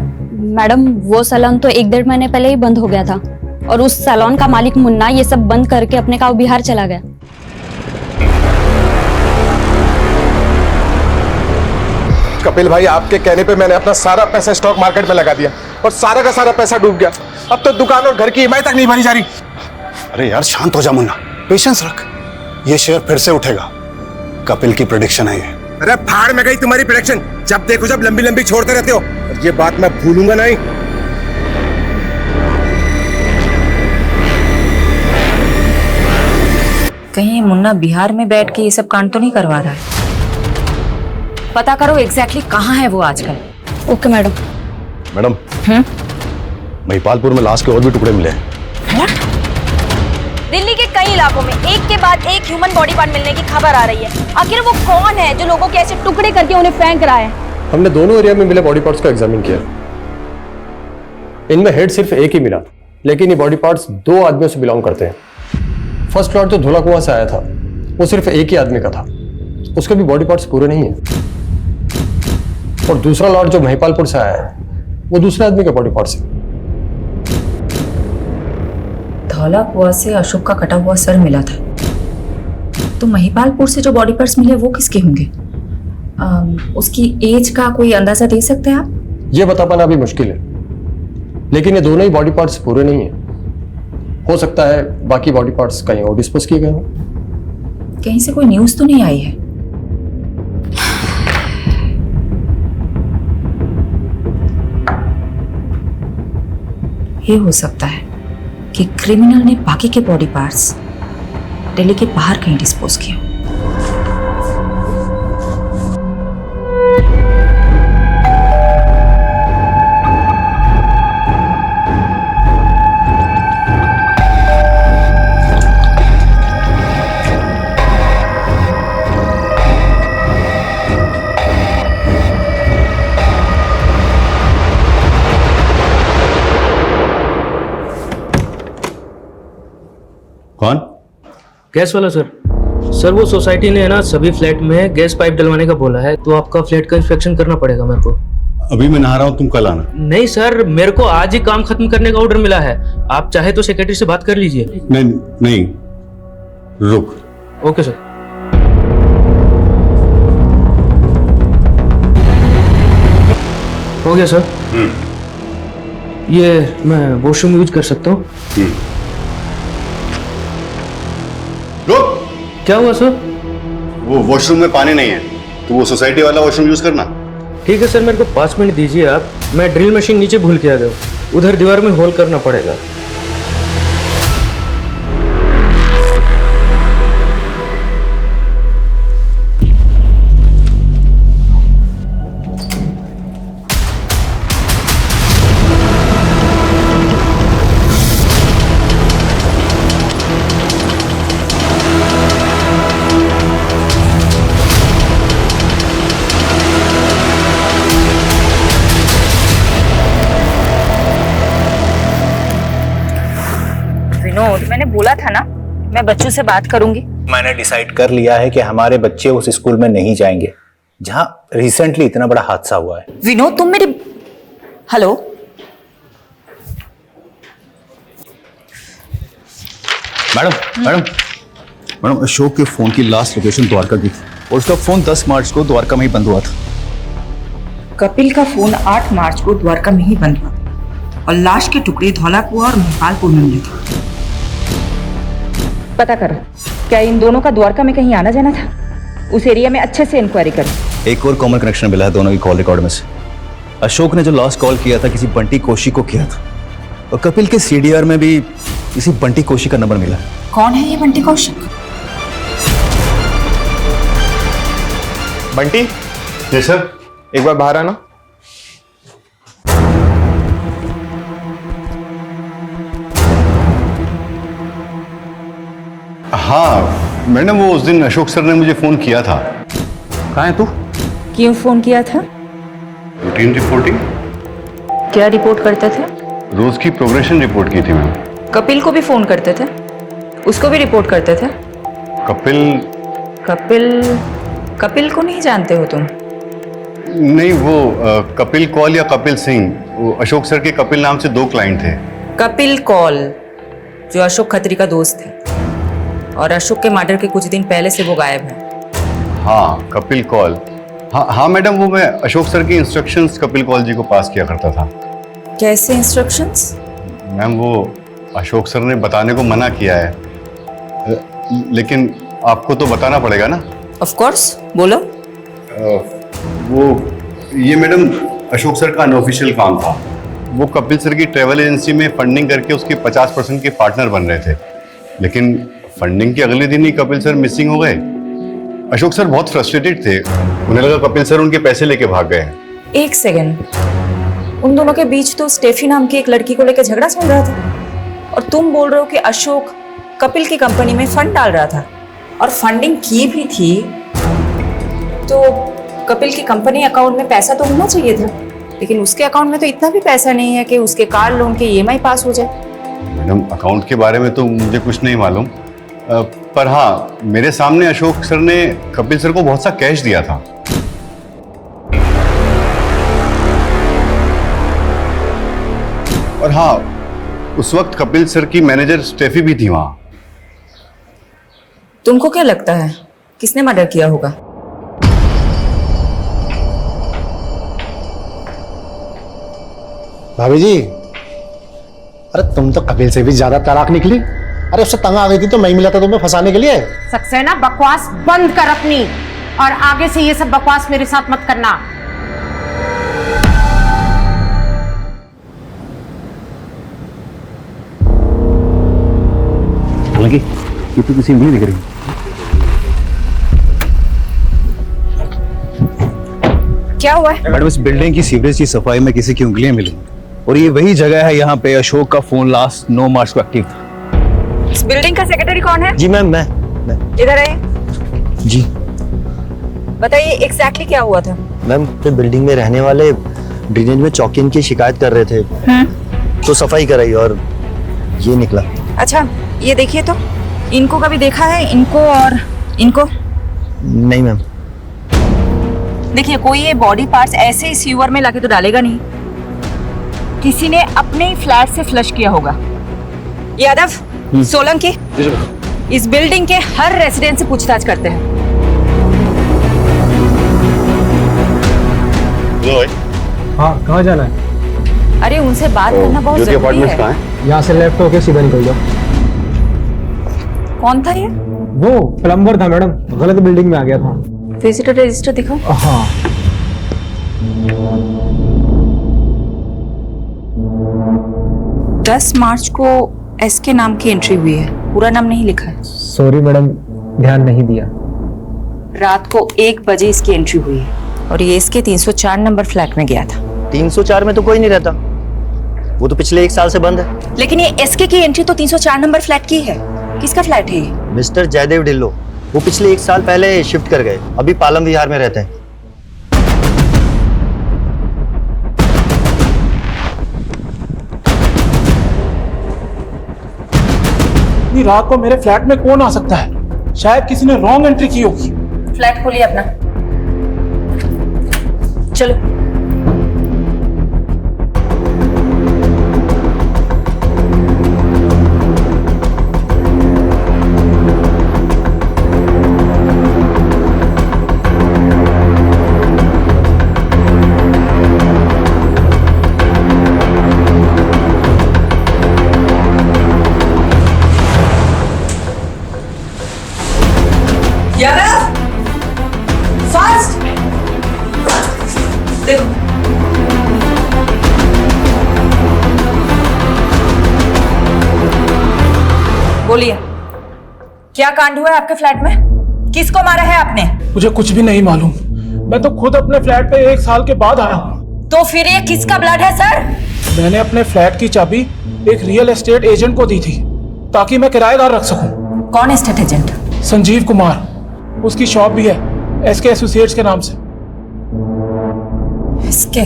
मैडम वो सैलून तो 1-1.5 महीने पहले ही बंद हो गया था और उस सैलून का मालिक मुन्ना ये सब बंद करके अपने गांव बिहार चला गया। कपिल भाई, आपके कहने पे मैंने अपना सारा पैसा स्टॉक मार्केट में लगा दिया और सारा का सारा पैसा डूब गया। अब तो दुकान और घर की ईएमआई तक नहीं भरी जा रही। अरे यार शांत हो जा मुन्ना, पेशेंस रख, ये शेयर फिर से उठेगा। कपिल की प्रेडिक्शन है ये। अरे फाड़ में गई तुम्हारी प्रेडिक्शन, जब देखो जब लंबी लंबी छोड़ते रहते हो, और ये बात मैं भूलूंगा नहीं। कहीं मुन्ना बिहार में बैठ के ये सब कांड तो नहीं करवा रहा है? पता करो एग्जैक्टली कहाँ है वो आजकल। Okay madam. मैडम, महिपालपुर में लाश के और भी टुकड़े मिले हैं। दिल्ली के कई इलाकों में एक के बाद एक ह्यूमन बॉडी पार्ट मिलने की खबर आ रही है। आखिर वो कौन है जो लोगों के ऐसे टुकड़े करके उन्हें फेंक रहा है? हमने दोनों एरिया में मिले बॉडी पार्ट्स को एग्जामिन किया। इनमें हेड सिर्फ एक ही मिला, लेकिन ये बॉडी पार्ट्स 2 आदमियों से बिलोंग करते हैं। फर्स्ट लॉट जो धोला कुआं से आया था वो सिर्फ एक ही आदमी का था, उसके भी बॉडी पार्ट्स पूरे नहीं है। और दूसरा लॉट जो महिपालपुर से आया है वो दूसरे आदमी का बॉडी पार्ट्स है। धौला कुआं से अशोक का कटा हुआ सर मिला था, तो महिपालपुर से जो बॉडी पार्ट्स मिले वो किसके होंगे? उसकी एज का कोई अंदाजा दे सकते हैं आप? ये बता पाना अभी मुश्किल है, लेकिन ये दोनों ही बॉडी पार्ट्स पूरे नहीं है। हो सकता है बाकी बॉडी पार्ट्स कहीं और डिस्पोज किए गए हों। कहीं से कोई न्यूज तो नहीं आई है? ये हो सकता है कि क्रिमिनल ने बाकी के बॉडी पार्ट्स दिल्ली के बाहर कहीं डिस्पोज किए। कौन? गैस वाला सर वो सोसाइटी ने है ना सभी फ्लैट में गैस पाइप डलवाने का बोला है, तो आपका फ्लैट का इंस्पेक्शन करना पड़ेगा मेरे को। अभी मैं नहा रहा हूँ, तुम कल आना। नहीं सर, मेरे को आज ही काम खत्म करने का ऑर्डर मिला है। आप चाहे तो सेक्रेटरी से बात कर लीजिए। नहीं, रुक। Okay sir. हो गया सर। ये मैं वॉशरूम यूज कर सकता हूँ? क्या हुआ सर? वो वॉशरूम में पानी नहीं है, तो वो सोसाइटी वाला वॉशरूम यूज करना। ठीक है सर, मेरे को 5 मिनट दीजिए आप। मैं ड्रिल मशीन नीचे भूल के आ गया, उधर दीवार में होल करना पड़ेगा। मैंने बोला था ना मैं बच्चों से बात करूंगी। मैंने डिसाइड कर लिया है कि हमारे बच्चे उस स्कूल में नहीं जाएंगे जहां रिसेंटली इतना बड़ा हादसा हुआ है। विनोद तुम मेरे हेलो मैडम अशोक के फोन की लास्ट लोकेशन द्वारका की और उसका फोन 10 मार्च को द्वारका में ही बंद हुआ था। कपिल का फोन 8 मार्च को द्वारका में ही बंद हुआ और लाश के टुकड़े धौला कुआं और महिपालपुर में मिले थे। पता करो क्या इन दोनों का द्वारका में कहीं आना जाना था? उस एरिया में अच्छे से इंक्वायरी करो। एक और कॉमन कनेक्शन मिला है दोनों की कॉल रिकॉर्ड में से। अशोक ने जो लास्ट कॉल किया था किसी बंटी कोशी को किया था, और कपिल के सीडीआर में भी किसी बंटी कोशी का नंबर मिला। कौन है ये बंटी कौशिक? बंटी। जी सर। एक बार बाहर आना। हाँ मैडम, वो उस दिन अशोक सर ने मुझे फोन किया था। कहाँ है तू? क्यों फोन किया था? Routine reporting. क्या रिपोर्ट करते थे? रोज की प्रोग्रेशन रिपोर्ट की थी मैम। कपिल को भी फोन करते थे, उसको भी रिपोर्ट करते थे। कपिल कपिल को नहीं जानते हो तुम? नहीं, वो कपिल कौल या कपिल सिंह, वो अशोक सर के कपिल नाम से 2 क्लाइंट थे। कपिल कौल जो अशोक खत्री का दोस्त है, और अशोक के मर्डर के कुछ दिन पहले से वो गायब है। हाँ, कपिल कौल। हाँ मैडम, वो मैं अशोक सर की इंस्ट्रक्शंस कपिल कौल जी को पास किया करता था। कैसे इंस्ट्रक्शंस? मैम, वो अशोक सर ने बताने को मना किया है, लेकिन आपको तो बताना पड़ेगा ना। ऑफ कोर्स, बोलो। वो ये मैडम अशोक सर का अनऑफिशियल काम था। वो कपिल सर की ट्रैवल एजेंसी में फंडिंग करके उसके 50% के पार्टनर बन रहे थे, लेकिन फंडिंग के अगले दिन ही कपिल सर मिसिंग हो गए। अशोक सर बहुत फ्रस्ट्रेटेड थे, उन्हें लगा कपिल सर उनके पैसे लेके भाग गए हैं। एक सेकेंड, उन दोनों के बीच तो स्टेफी नाम की एक लड़की को लेकर झगड़ा चल रहा था, और तुम बोल रहे हो कि अशोक कपिल की कंपनी में फंड डाल रहा था, और फंडिंग की भी थी, तो कपिल की कंपनी अकाउंट में पैसा तो होना चाहिए था, लेकिन उसके अकाउंट में तो इतना भी पैसा नहीं है कि उसके कार लोन के EMI पास हो जाए। मैडम, अकाउंट के बारे में तो मुझे कुछ नहीं मालूम, पर हाँ, मेरे सामने अशोक सर ने कपिल सर को बहुत सा कैश दिया था। और हाँ, उस वक्त कपिल सर की मैनेजर स्टेफी भी थी वहां। तुमको क्या लगता है किसने मर्डर किया होगा? भाभी जी, अरे तुम तो कपिल से भी ज्यादा तलाक निकली। अरे उससे तंग आ गई थी तो मैं ही मिला था तुम्हें फंसाने के लिए। सक्सेना, बकवास बंद कर अपनी, और आगे से ये सब बकवास मेरे साथ मत करना। हालांकि ये तो किसी नहीं दिख रही। क्या हुआ है? मैडम, इस बिल्डिंग की सीवरेज की सफाई में किसी की उंगलियां मिली, और ये वही जगह है यहाँ पे अशोक का फोन लास्ट 9 मार्च को एक्टिव था। इस बिल्डिंग का सेक्रेटरी कौन है? जी मैम, मैं इधर आइए। जी बताइए एग्जैक्टली क्या हुआ था? मैम, तो बिल्डिंग में रहने वाले ड्रेनेज में चौकिन की शिकायत कर रहे थे, तो सफाई कराई और ये निकला। अच्छा, ये देखिए तो, इनको कभी देखा है? इनको और इनको? नहीं मैम। देखिए, कोई ये बॉडी पार्ट्स ऐसे ही सीवर में लाके तो डालेगा नहीं, किसी ने अपने ही फ्लैट से फ्लश किया होगा। यादव, सोलंकी, इस बिल्डिंग के हर रेसिडेंट से पूछताछ करते हैं। हाँ, कहाँ जाना है? अरे उनसे बात करना बहुत जरूरी है। यहाँ से लेफ्ट होके सीधा निकल जाओ। कौन था ये? वो प्लम्बर था मैडम, गलत बिल्डिंग में आ गया था। विजिटर रजिस्टर दिखाओ। हाँ। दस मार्च को SK नाम की एंट्री हुई है, पूरा नाम नहीं लिखा है। सॉरी मैडम, ध्यान नहीं दिया। रात को 1 बजे इसकी एंट्री हुई है, और ये SK 304 नंबर फ्लैट में गया था। 304 में तो कोई नहीं रहता, वो तो पिछले 1 साल से बंद है। लेकिन ये SK की एंट्री तो 304 नंबर फ्लैट की है। किसका फ्लैट है ये? मिस्टर जयदेव ढिल्लो, वो पिछले 1 साल पहले शिफ्ट कर गए, अभी पालम विहार में रहते हैं। इतनी रात को मेरे फ्लैट में कौन आ सकता है? शायद किसी ने रॉन्ग एंट्री की होगी। फ्लैट खोलिए अपना, चलो। यादव, फास्ट देखो। बोलिए, क्या कांड हुआ है आपके फ्लैट में? किसको मारा है आपने? मुझे कुछ भी नहीं मालूम, मैं तो खुद अपने फ्लैट पे 1 साल के बाद आया हूँ। तो फिर ये किसका ब्लड है सर? मैंने अपने फ्लैट की चाबी एक रियल एस्टेट एजेंट को दी थी, ताकि मैं किराएदार रख सकूं। कौन एस्टेट एजेंट? संजीव कुमार, उसकी शॉप भी है SK एसोसिएट्स के नाम से। SK?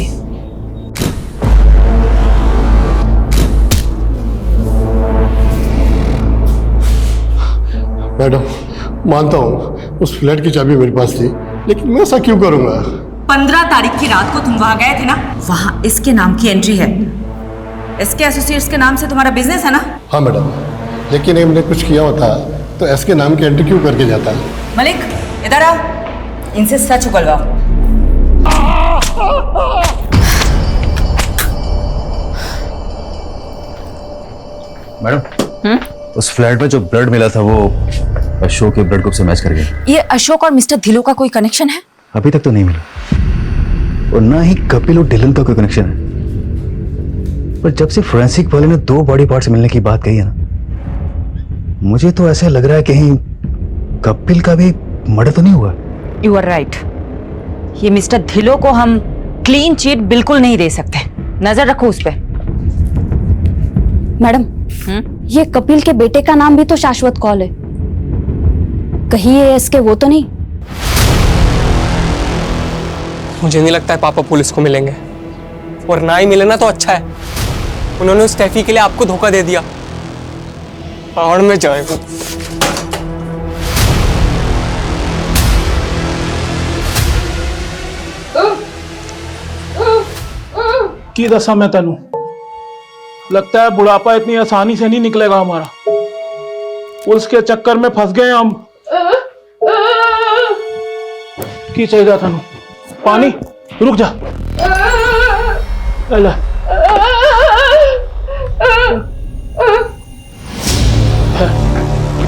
मैडम, मानता हूँ उस फ्लैट की चाबी मेरे पास थी, लेकिन मैं ऐसा क्यों करूंगा? 15 तारीख की रात को तुम वहां गए थे ना, वहां इसके नाम की एंट्री है। इसके एसोसिएट्स के नाम से तुम्हारा बिजनेस है ना? हाँ मैडम, लेकिन हमने कुछ किया होता तो एसके नाम की एंट्री क्यों करके जाता? मलिक इधर आओ, इनसे सच उगलवाओ। मैडम, उस फ्लैट में जो ब्लड मिला था वो अशोक के ब्लड ग्रुप से मैच कर गया। ये अशोक और मिस्टर धिलो का कोई कनेक्शन है? अभी तक तो नहीं मिला, और ना ही कपिल और डिलन का कोई कनेक्शन है। पर जब से फोरेंसिक वाले ने 2 बॉडी पार्ट्स मिलने की बात कही है ना, मुझे तो ऐसा लग रहा है कहीं कपिल का भी मर्डर तो नहीं हुआ। You are right. ये मिस्टर धिलो को हम क्लीन चिट बिल्कुल नहीं दे सकते, नजर रखो उस पे। मैडम, ये कपिल के बेटे का नाम भी तो शाश्वत कौल है, कहीं ये इसके वो तो नहीं? मुझे नहीं लगता है पापा पुलिस को मिलेंगे, और ना ही मिले ना तो अच्छा है। उन्होंने उस टैफी के लिए आपको धोखा दे दिया। और में जाए की दसा मैं तेनू लगता है बुढ़ापा इतनी आसानी से नहीं निकलेगा हमारा। पुलिस के चक्कर में फंस गए हम। की चाहिए तेनू? पानी? रुक जा, ले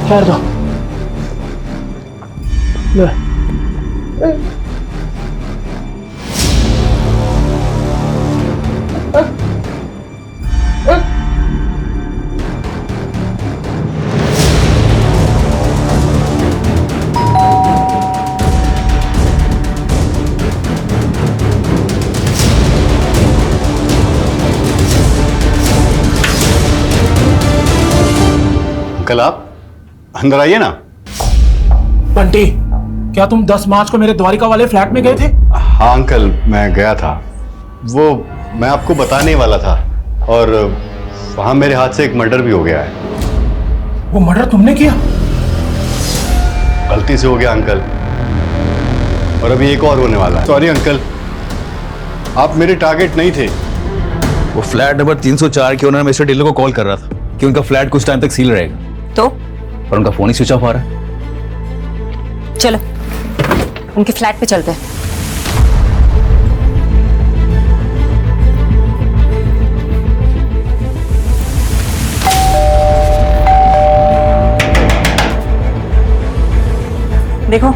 ठहर जाओ, ले। अंकल आप अंदर आइए ना। बंटी, क्या तुम 10 मार्च को मेरे द्वारिका वाले फ्लैट में गए थे? हाँ अंकल, मैं गया था। वो मैं आपको बताने वाला था, और वहां मेरे हाथ से एक मर्डर भी हो गया है। वो मर्डर तुमने किया? गलती से हो गया अंकल, और अभी एक और होने वाला है। सॉरी अंकल, आप मेरे टारगेट नहीं थे। वो फ्लैट नंबर 304 के ओनर मिस्टर डिलो को कॉल कर रहा था कि उनका फ्लैट कुछ टाइम तक सील रहेगा, तो पर उनका फोन ही स्विच ऑफ आ रहा है। चलो उनके फ्लैट पे चलते हैं। देखो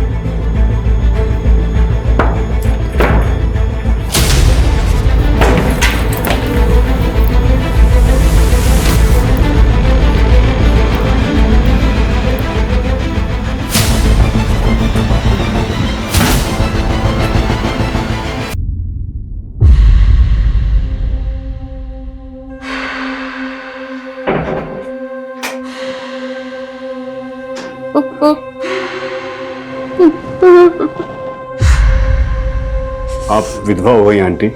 आप विधवा हो गई आंटी।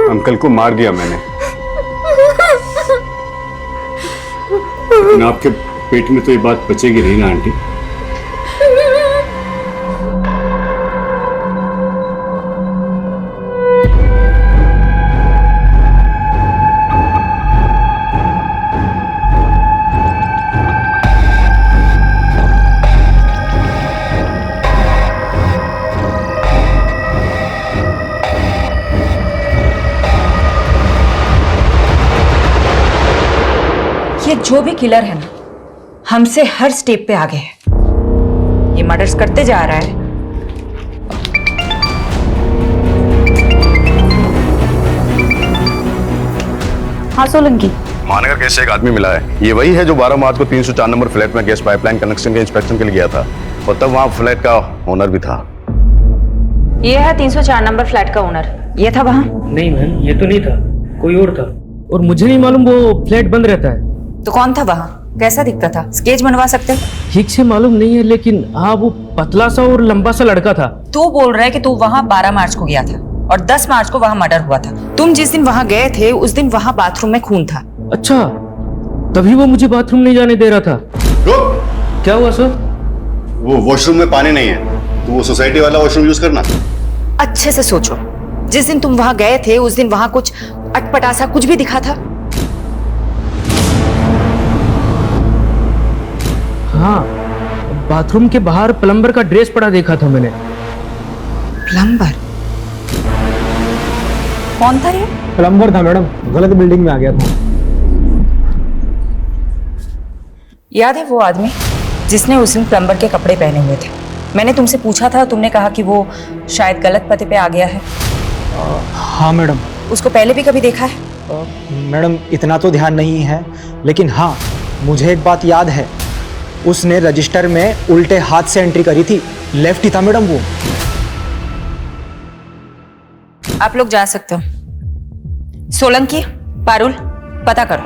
अंकल को मार दिया मैंने, लेकिन आपके पेट में तो ये बात बचेगी नहीं ना आंटी। ये जो भी किलर है ना, हमसे हर स्टेप पे आगे है। ये मर्डर्स करते जा रहा है। हाँ सोलंकी, मानगर कैसे एक आदमी मिला है। ये वही है जो 12 मार्च को 304 नंबर फ्लैट में गैस पाइपलाइन कनेक्शन के इंस्पेक्शन के लिए गया था, और तब वहां फ्लैट का ओनर भी था। ये है 304 नंबर फ्लैट का ओनर। ये था वहां? नहीं मैम, ये तो नहीं था, कोई और था। और मुझे नहीं मालूम वो फ्लैट बंद रहता है। तो कौन था वहां? कैसा दिखता था? स्केच बनवा सकते? ठीक से मालूम नहीं है, लेकिन हाँ वो पतला सा और लंबा सा लड़का था। तू बोल रहा है कि तू वहां 12 मार्च को गया था और 10 मार्च को वहां मर्डर हुआ था। तुम जिस दिन वहां गए थे उस दिन वहां बाथरूम में खून था। अच्छा, तभी वो मुझे बाथरूम नहीं जाने दे रहा था। रुक, क्या हुआ सर? वो वॉशरूम में पानी नहीं है, तो वो सोसाइटी वाला वॉशरूम यूज करना। अच्छे से सोचो, जिस दिन तुम वहां गए थे उस दिन वहां कुछ अटपटासा कुछ भी दिखा था? हाँ, बाथरूम के बाहर प्लम्बर का ड्रेस पड़ा देखा था मैंने। प्लम्बर? कौन था ये? प्लम्बर था मैडम, गलत बिल्डिंग में आ गया था। याद है वो आदमी जिसने उस दिन प्लम्बर के कपड़े पहने हुए थे? मैंने तुमसे पूछा था, तुमने कहा कि वो शायद गलत पते पे आ गया है। हाँ मैडम। उसको पहले भी कभी देखा है? मैडम इतना तो ध्यान नहीं है, लेकिन हाँ मुझे एक बात याद है, उसने रजिस्टर में उल्टे हाथ से एंट्री करी थी। लेफ्ट ही था मैडम वो। आप लोग जा सकते हो। सोलंकी, पारुल, पता करो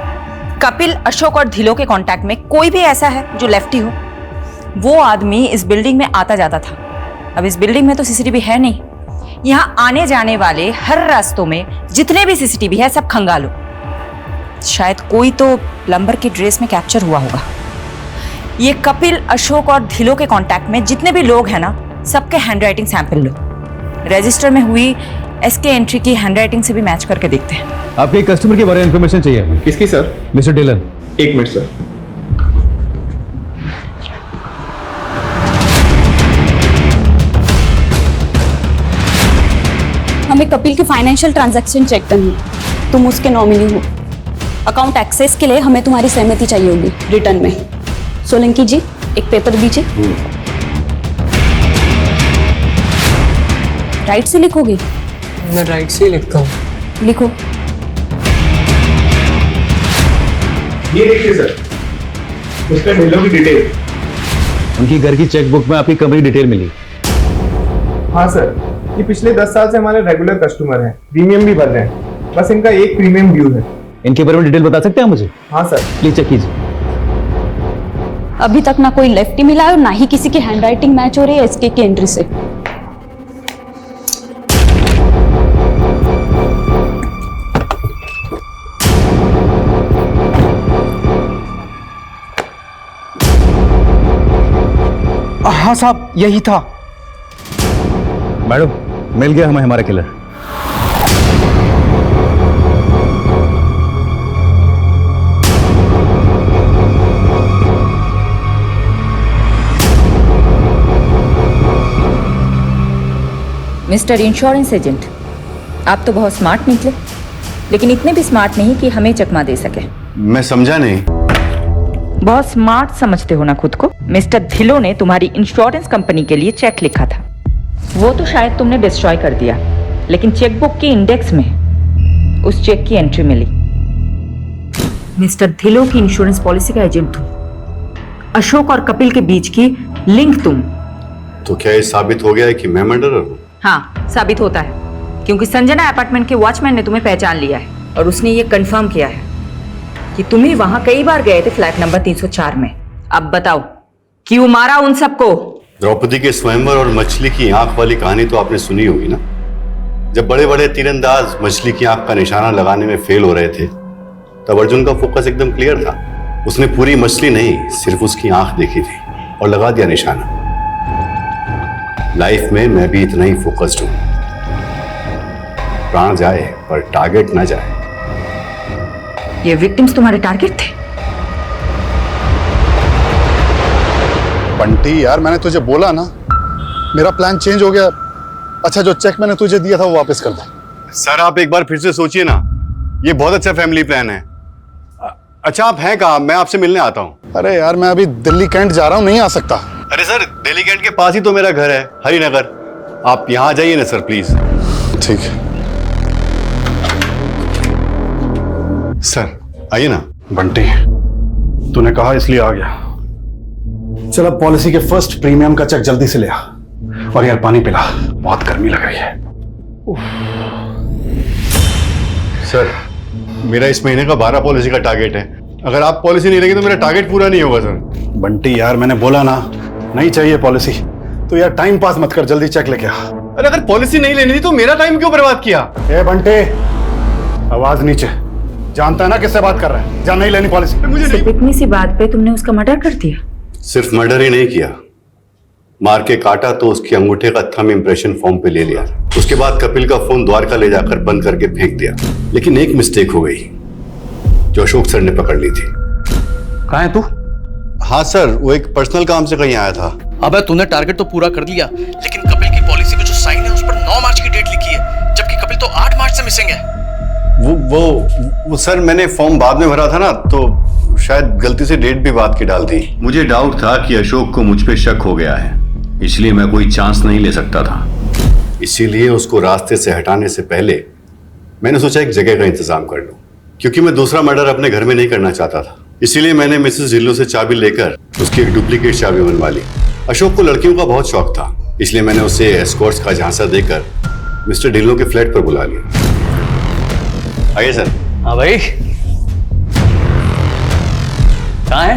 कपिल, अशोक और धिलो के कांटेक्ट में कोई भी ऐसा है जो लेफ्टी हो। वो आदमी इस बिल्डिंग में आता जाता था। अब इस बिल्डिंग में तो सीसीटीवी है नहीं। यहाँ आने जाने वाले हर रास्तों में जितने भी सीसीटीवी है सब खंगालो। शायद कोई तो प्लम्बर की ड्रेस में कैप्चर हुआ होगा। ये कपिल, अशोक और धिलो के कांटेक्ट में जितने भी लोग हैं ना, सबके हैंडराइटिंग सैंपल लो। रजिस्टर में हुई एसके एंट्री की हैंडराइटिंग से भी मैच करके देखते हैं। आपके कस्टमर के बारे में इंफॉर्मेशन चाहिए। किसकी सर? मिस्टर डिलन। एक मिनट सर। हमें कपिल के फाइनेंशियल ट्रांजैक्शन चेक करनी है। तुम उसके नॉमिनी हो। अकाउंट एक्सेस के लिए हमें तुम्हारी सहमति चाहिए होगी रिटर्न में। सोलंकी जी, एक पेपर दीजिए। राइट से लिखोगे? मैं राइट से ही लिखता हूँ। लिखो। ये देखिए सर, उसका ढिल्लो की डिटेल। उनकी घर की चेकबुक में आपकी कंपनी डिटेल मिली। हाँ सर, ये पिछले 10 साल से हमारे रेगुलर कस्टमर हैं, प्रीमियम भी भर रहे हैं। बस इनका एक प्रीमियम ड्यू है। इनके बारे में डिटेल बता सकते हैं मुझे? हाँ सर। प्लीज चेक कीजिए। अभी तक ना कोई लेफ्टी मिला है और ना ही किसी की हैंडराइटिंग मैच हो रही है एसके की एंट्री से। हाँ साहब, यही था। मैडम, मिल गया हमें हमारा किलर। मिस्टर इंश्योरेंस एजेंट, आप तो बहुत स्मार्ट निकले, लेकिन इतने भी स्मार्ट नहीं कि हमें चकमा दे सके। मैं समझा नहीं। बहुत स्मार्ट समझते हो ना खुद को। मिस्टर धिलो ने तुम्हारी इंश्योरेंस कंपनी के लिए चेक लिखा था। वो तो शायद तुमने डिस्ट्रॉय कर दिया, लेकिन चेकबुक के इंडेक्स में उस चेक की एंट्री मिली। मिस्टर धिलो की इंश्योरेंस पॉलिसी का एजेंट तुम। अशोक और कपिल के बीच की लिंक तुम। तो क्या ये साबित हो गया है कि मैं मर्डरर हूँ? हाँ, साबित होता है, क्योंकि संजना अपार्टमेंट के वॉचमैन ने तुम्हें पहचान लिया है और उसने ये कंफर्म किया है कि तुम ही वहां कई बार गए थे फ्लैट नंबर 304 में। अब बताओ, क्यों मारा उन सबको? द्रौपदी के स्वयंवर और मछली की आंख वाली कहानी तो आपने सुनी होगी ना। जब बड़े बड़े तीरंदाज मछली की आंख का निशाना लगाने में फेल हो रहे थे, तब अर्जुन का फोकस एकदम क्लियर था। उसने पूरी मछली नहीं, सिर्फ उसकी आंख देखी थी और लगा दिया निशाना। लाइफ में मैं भी इतना ही फोकस्ड हूं। प्राण जाए पर टारगेट ना जाए। ये विक्टिम्स तुम्हारे टारगेट थे? बंटी यार, मैंने तुझे बोला ना, मेरा प्लान चेंज हो गया। अच्छा, जो चेक मैंने तुझे दिया था वो वापस कर दे। सर, आप एक बार फिर से सोचिए ना। ये बहुत अच्छा फैमिली प्लान है। अच्छा, आप हैं कहाँ? मैं आपसे मिलने आता हूँ। अरे यार, मैं अभी दिल्ली कैंट जा रहा हूँ, नहीं आ सकता। अरे सर, दिल्ली कैंट के पास ही तो मेरा घर है, हरिनगर। आप यहाँ जाइए ना सर, प्लीज। ठीक है सर, आइए ना। बंटी, तूने कहा इसलिए आ गया। चल, अब पॉलिसी के फर्स्ट प्रीमियम का चेक जल्दी से ले आ। और यार पानी पिला, बहुत गर्मी लग रही है। सर, मेरा इस महीने का 12 पॉलिसी का टारगेट है। अगर आप पॉलिसी नहीं लेंगे तो मेरा टारगेट पूरा नहीं होगा सर। बंटी यार, मैंने बोला ना, नहीं चाहिए पॉलिसी। तो यार टाइम पास मत कर, जल्दी चेक लेके आ। अरे अगर पॉलिसी नहीं लेनी थी तो मेरा टाइम क्यों बर्बाद किया? ए बंटे, आवाज नीचे। जानता है ना किससे बात कर रहा है? जहाँ नहीं लेनी पॉलिसी। सिर्फ इतनी सी बात पे तुमने उसका मर्डर कर दिया? सिर्फ मर्डर ही नहीं किया, मार के काटा तो उसके अंगूठे का थंब इंप्रेशन फॉर्म पे ले लिया। उसके बाद कपिल का फोन द्वारका ले जाकर बंद करके फेंक दिया। लेकिन एक मिस्टेक हो गई जो अशोक सर ने पकड़ ली थी। कहाँ है तू? हाँ सर, वो एक पर्सनल काम से कहीं आया था। अबे तूने टारगेट तो पूरा कर लिया, लेकिन कपिल की पॉलिसी पे जो साइन है उस पर 9 मार्च की डेट लिखी है, जबकि कपिल तो 8 मार्च से मिसिंग है। वो सर मैंने फॉर्म बाद में भरा था ना, तो शायद गलती से डेट भी बाद की डाल दी। मुझे डाउट था कि अशोक को मुझ पे शक हो गया है, इसलिए मैं कोई चांस नहीं ले सकता था। इसीलिए उसको रास्ते से हटाने से पहले मैंने सोचा एक जगह का इंतजाम कर लूं, क्योंकि मैं दूसरा मर्डर अपने घर में नहीं करना चाहता था। इसीलिए मैंने मिसेस ढिल्लों से चाबी लेकर उसकी एक डुप्लीकेट चाबी बनवा ली। अशोक को लड़कियों का बहुत शौक था, इसलिए मैंने उसे एस्कॉर्ट्स का झांसा देकर मिस्टर ढिल्लों के फ्लैट पर बुला लिया। आइए सर। हाँ भाई, कहाँ है?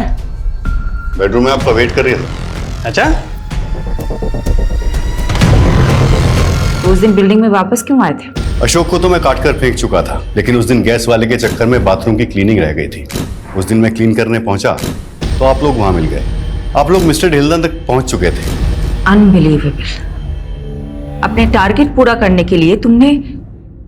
बेडरूम में आपका वेट कर रही है। अच्छा, तो उस दिन बिल्डिंग में वापस क्यों आए थे? अशोक को तो मैं काटकर फेंक चुका था, लेकिन उस दिन गैस वाले के चक्कर में बाथरूम की क्लीनिंग रह गई थी। उस दिन मैं क्लीन करने पहुंचा तो आप लोग वहां मिल गए। आप लोग मिस्टर ढिल्लन तक पहुंच चुके थे। अनबिलीवेबल। अपने टारगेट पूरा करने के लिए तुमने